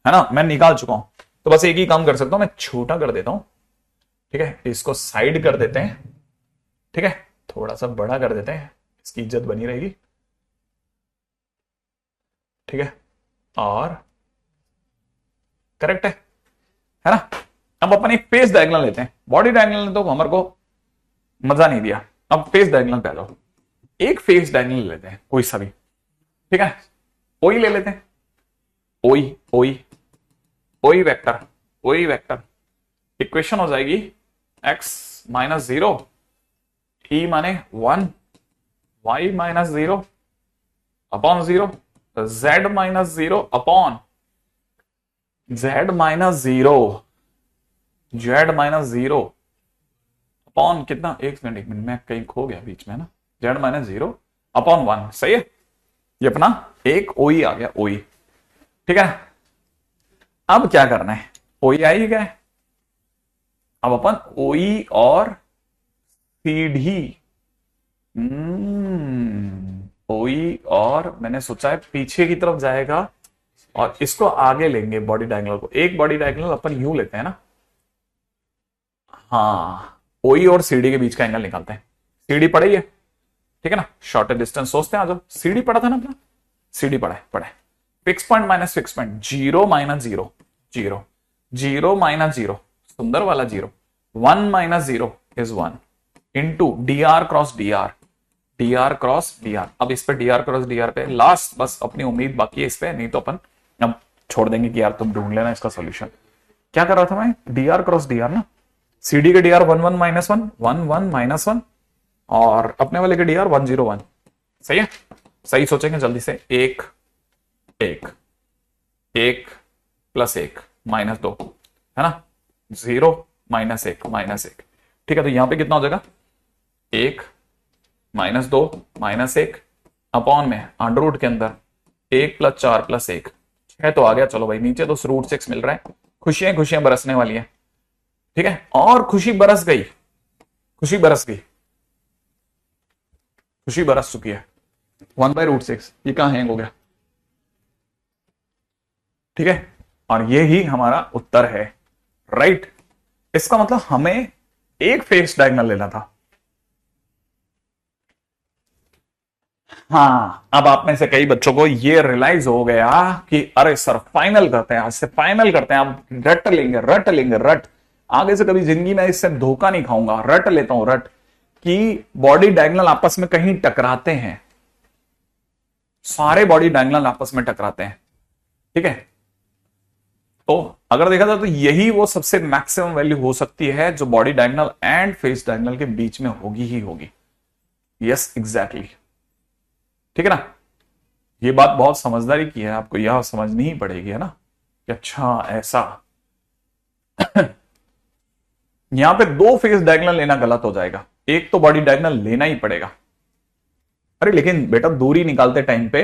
है ना, मैं निकाल चुका हूं। तो बस एक ही काम कर सकता हूं, मैं छोटा कर देता हूं। ठीक है, इसको साइड कर देते हैं। ठीक है, थोड़ा सा बड़ा कर देते हैं, इसकी इज्जत बनी रहेगी। ठीक है, और करेक्ट है ना। अब अपन एक फेस डायगोनल लेते हैं, बॉडी डायगोनल ने तो हमारे को मजा नहीं दिया, अब फेस डायगोनल पे आ जाओ। एक फेस डायगोनल लेते हैं कोई सा भी, ठीक है, ओई ले लेते हैं, ओई ओई ओई वेक्टर, ओई वेक्टर। इक्वेशन हो जाएगी x माइनस 0, ई माने 1, y minus 0 upon 0, z minus 0 upon z minus 0, z minus 0 upon कितना, एक मिनट मैं कहीं खो गया बीच में ना, z माइनस 0 अपॉन 1। सही है, ये अपना एक ओई आ गया, ओई। ठीक है, अब क्या करना है, ओई आ ही गया, अब अपन ओई और सीढ़ी, ओई और मैंने सोचा है पीछे की तरफ जाएगा और इसको आगे लेंगे बॉडी डायगोनल को। एक बॉडी डायगोनल अपन यूं लेते हैं ना, हाँ, ओई और सीढ़ी के बीच का एंगल निकालते हैं। सीढ़ी पढ़ी है, ठीक है ना, शॉर्ट डिस्टेंस सोचते हैं, आ जाओ। सीढ़ी पढ़ा था ना अपना, सीढ़ी पढ़ा है, पढ़ा है। Fix point minus fix point, 0 minus 0, 0, 0 minus 0, सुंदर वाला 0, 1 minus 0 is 1 into dr cross dr, dr cross dr। अब इस पे dr क्रॉस dr पे लास्ट बस अपनी उम्मीद बाकी है इस पे, नहीं तो अपन अब छोड़ देंगे कि यार तुम ढूंढ लेना इसका सॉल्यूशन। क्या कर रहा था मैं, dr क्रॉस dr ना, cd के dr 1 1 माइनस 1, 1 1 माइनस 1, और अपने वाले के dr 1 0 1। सही है, सही सोचेंगे जल्दी से, 1 1 1 प्लस 1 माइनस 2, है ना, 0 माइनस 1 माइनस 1। ठीक है, तो यहां पे कितना हो जाएगा, 1 माइनस 2 माइनस 1 अपॉन में अंडर रूट के अंदर 1 प्लस 4 प्लस 1, 6 तो आ गया। चलो भाई, नीचे तो √6 मिल रहा है, खुशियां खुशियां बरसने वाली है। ठीक है, और खुशी बरस गई, खुशी बरस गई, खुशी बरस चुकी है। 1/√6 ये कहां हैंग हो गया, ठीक है, और ये ही हमारा उत्तर है, राइट। इसका मतलब हमें एक फेस डायगोनल लेना था, हाँ, अब आप में से कई बच्चों को ये रियलाइज हो गया कि अरे सर फाइनल करते हैं, आज से फाइनल करते हैं, अब रट लेंगे रट लेंगे रट, आगे से कभी जिंदगी में इससे धोखा नहीं खाऊंगा, रट लेता हूं रट, कि बॉडी डायगोनल आपस में कहीं टकराते हैं, सारे बॉडी डायगोनल आपस में टकराते हैं। ठीक है, तो अगर देखा जाए तो यही वो सबसे मैक्सिमम वैल्यू हो सकती है जो body diagonal and face diagonal के बीच में होगी ही होगी। यस एग्जैक्टली, ठीक है ना। ये बात बहुत समझदारी की है, आपको यह समझनी ही पड़ेगी, है ना, कि अच्छा ऐसा। यहां पे दो फेस डायगोनल लेना गलत हो जाएगा, एक तो बॉडी डायगोनल लेना ही पड़ेगा। अरे लेकिन बेटा दूरी निकालते टाइम पे,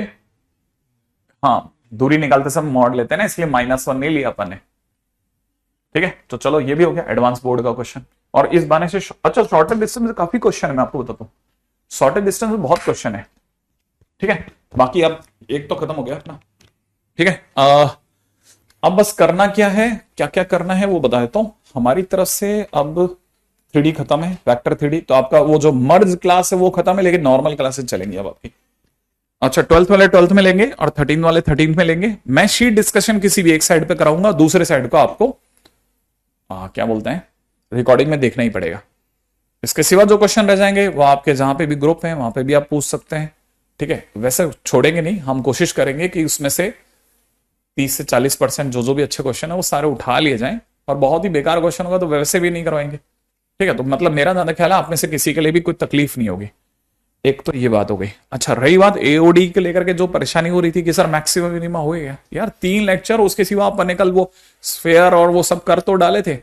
हाँ दूरी निकालते सब मॉड लेते हैं ना, इसलिए -1 नहीं लिया अपन ने। ठीक है, तो चलो ये भी हो गया एडवांस बोर्ड का क्वेश्चन। और इस बहाने से अच्छा शॉर्टेज डिस्टेंस में काफी क्वेश्चन है, मैं आपको बताता हूँ, शॉर्टेज डिस्टेंस में बहुत क्वेश्चन है। ठीक है, बाकी अब एक तो खत्म हो गया अपना। ठीक है, अब बस करना क्या है, क्या क्या करना है वो बता देता हूं हमारी तरफ से। अब 3D खत्म है, वेक्टर 3D, तो आपका वो जो मर्ज क्लास है वो खत्म है, लेकिन नॉर्मल क्लासेस चलेंगी अब आपकी। अच्छा 12th वाले 12th में लेंगे और 13th वाले 13th में लेंगे। मैं शीट डिस्कशन किसी भी एक साइड पे कराऊंगा, दूसरे साइड को आपको क्या बोलते हैं रिकॉर्डिंग में देखना ही पड़ेगा। इसके सिवा जो क्वेश्चन रह जाएंगे वो आपके जहां पे भी ग्रुप है वहां पे भी आप पूछ सकते हैं। ठीक है, वैसे छोड़ेंगे नहीं, हम कोशिश करेंगे कि उसमें से 30 से 40% जो भी अच्छे क्वेश्चन है वो सारे उठा लिए जाएं, और बहुत ही बेकार क्वेश्चन होगा तो वैसे भी नहीं करवाएंगे। ठीक है, तो मतलब मेरा ज्यादा ख्याल है आप में से किसी के लिए भी कोई तकलीफ नहीं होगी। एक तो ये बात हो गई। अच्छा रही बात एओडी के लेकर के जो परेशानी हो रही थी कि सर मैक्सिमम मिनिमा हो गया, यार 3 लेक्चर, उसके सिवा अपन कल वो स्फेयर और वो सब कर तो डाले थे।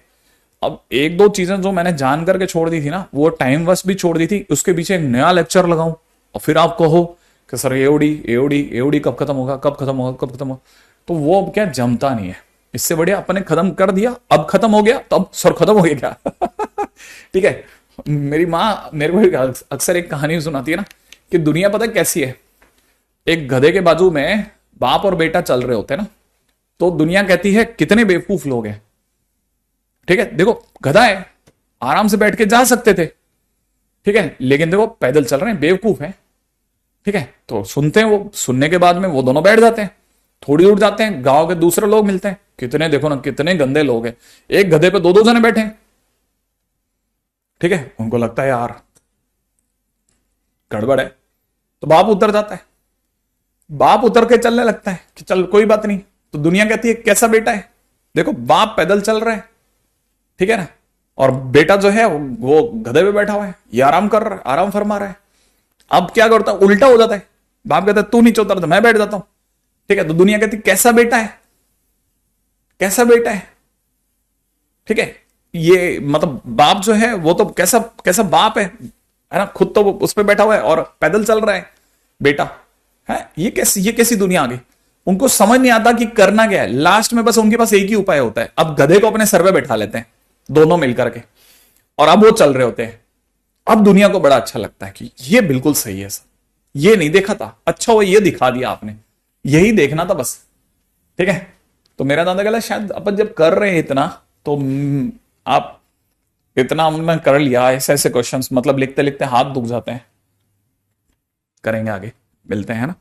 अब एक दो चीजें जो मैंने जान करके छोड़ दी थी ना, वो टाइम वेस्ट भी छोड़ दी थी, उसके पीछे एक नया लेक्चर लगाऊं और फिर आप कहो कि सर एओडी एओडी एओडी कब खत्म होगा, कब खत्म होगा, कब खत्म होगा, तो वो अब क्या जमता नहीं है। इससे बढ़िया अपन ने खत्म कर दिया, अब खत्म हो गया तो अब सर खत्म हो गया क्या। ठीक है, मेरी माँ मेरे को अक्सर एक कहानी सुनाती है ना कि दुनिया पता है कैसी है, एक गधे के बाजू में बाप और बेटा चल रहे होते हैं ना, तो दुनिया कहती है कितने बेवकूफ लोग हैं। ठीक है, देखो गधा है, आराम से बैठ के जा सकते थे, ठीक है, लेकिन देखो पैदल चल रहे हैं, बेवकूफ है। ठीक है, तो सुनते हैं, वो सुनने के बाद में वो दोनों बैठ जाते हैं, थोड़ी दूर जाते हैं, गांव के दूसरे लोग मिलते हैं, कितने देखो ना कितने गंदे लोग हैं, एक गधे पे 2-2 जने बैठे हैं। ठीक है, उनको लगता है यार गड़बड़ है, तो बाप उतर जाता है, बाप उतर के चलने लगता है कि चल कोई बात नहीं। तो दुनिया कहती है कैसा बेटा है, देखो बाप पैदल चल रहा है, ठीक है ना, और बेटा जो है वो गधे पे बैठा हुआ है, ये आराम कर रहा है, आराम फरमा रहा है। अब क्या करता है, उल्टा हो जाता है, बाप कहता है तू नीचे उतर तो मैं बैठ जाता हूं। ठीक है, तो दुनिया कहती कैसा बेटा है, कैसा बेटा है। ठीक है, ये मतलब बाप जो है वो तो कैसा कैसा बाप है ना, खुद तो उस पर बैठा हुआ है और पैदल चल रहा है बेटा है। ये कैसी दुनिया आ गई। उनको समझ नहीं आता कि करना क्या है, लास्ट में बस उनके पास एक ही उपाय होता है, अब गधे को अपने सर पे बैठा लेते हैं दोनों मिलकर के, और अब वो चल रहे होते हैं। अब दुनिया को बड़ा अच्छा लगता है कि ये बिल्कुल सही है सर, ये नहीं देखा था, अच्छा वो ये दिखा दिया आपने, यही देखना था बस। ठीक है, तो मेरा दादा कहला शायद अपन जब कर रहे हैं इतना, तो आप इतना हमने कर लिया, ऐसे ऐसे क्वेश्चंस मतलब लिखते लिखते हाथ दुख जाते हैं। करेंगे आगे, मिलते हैं ना।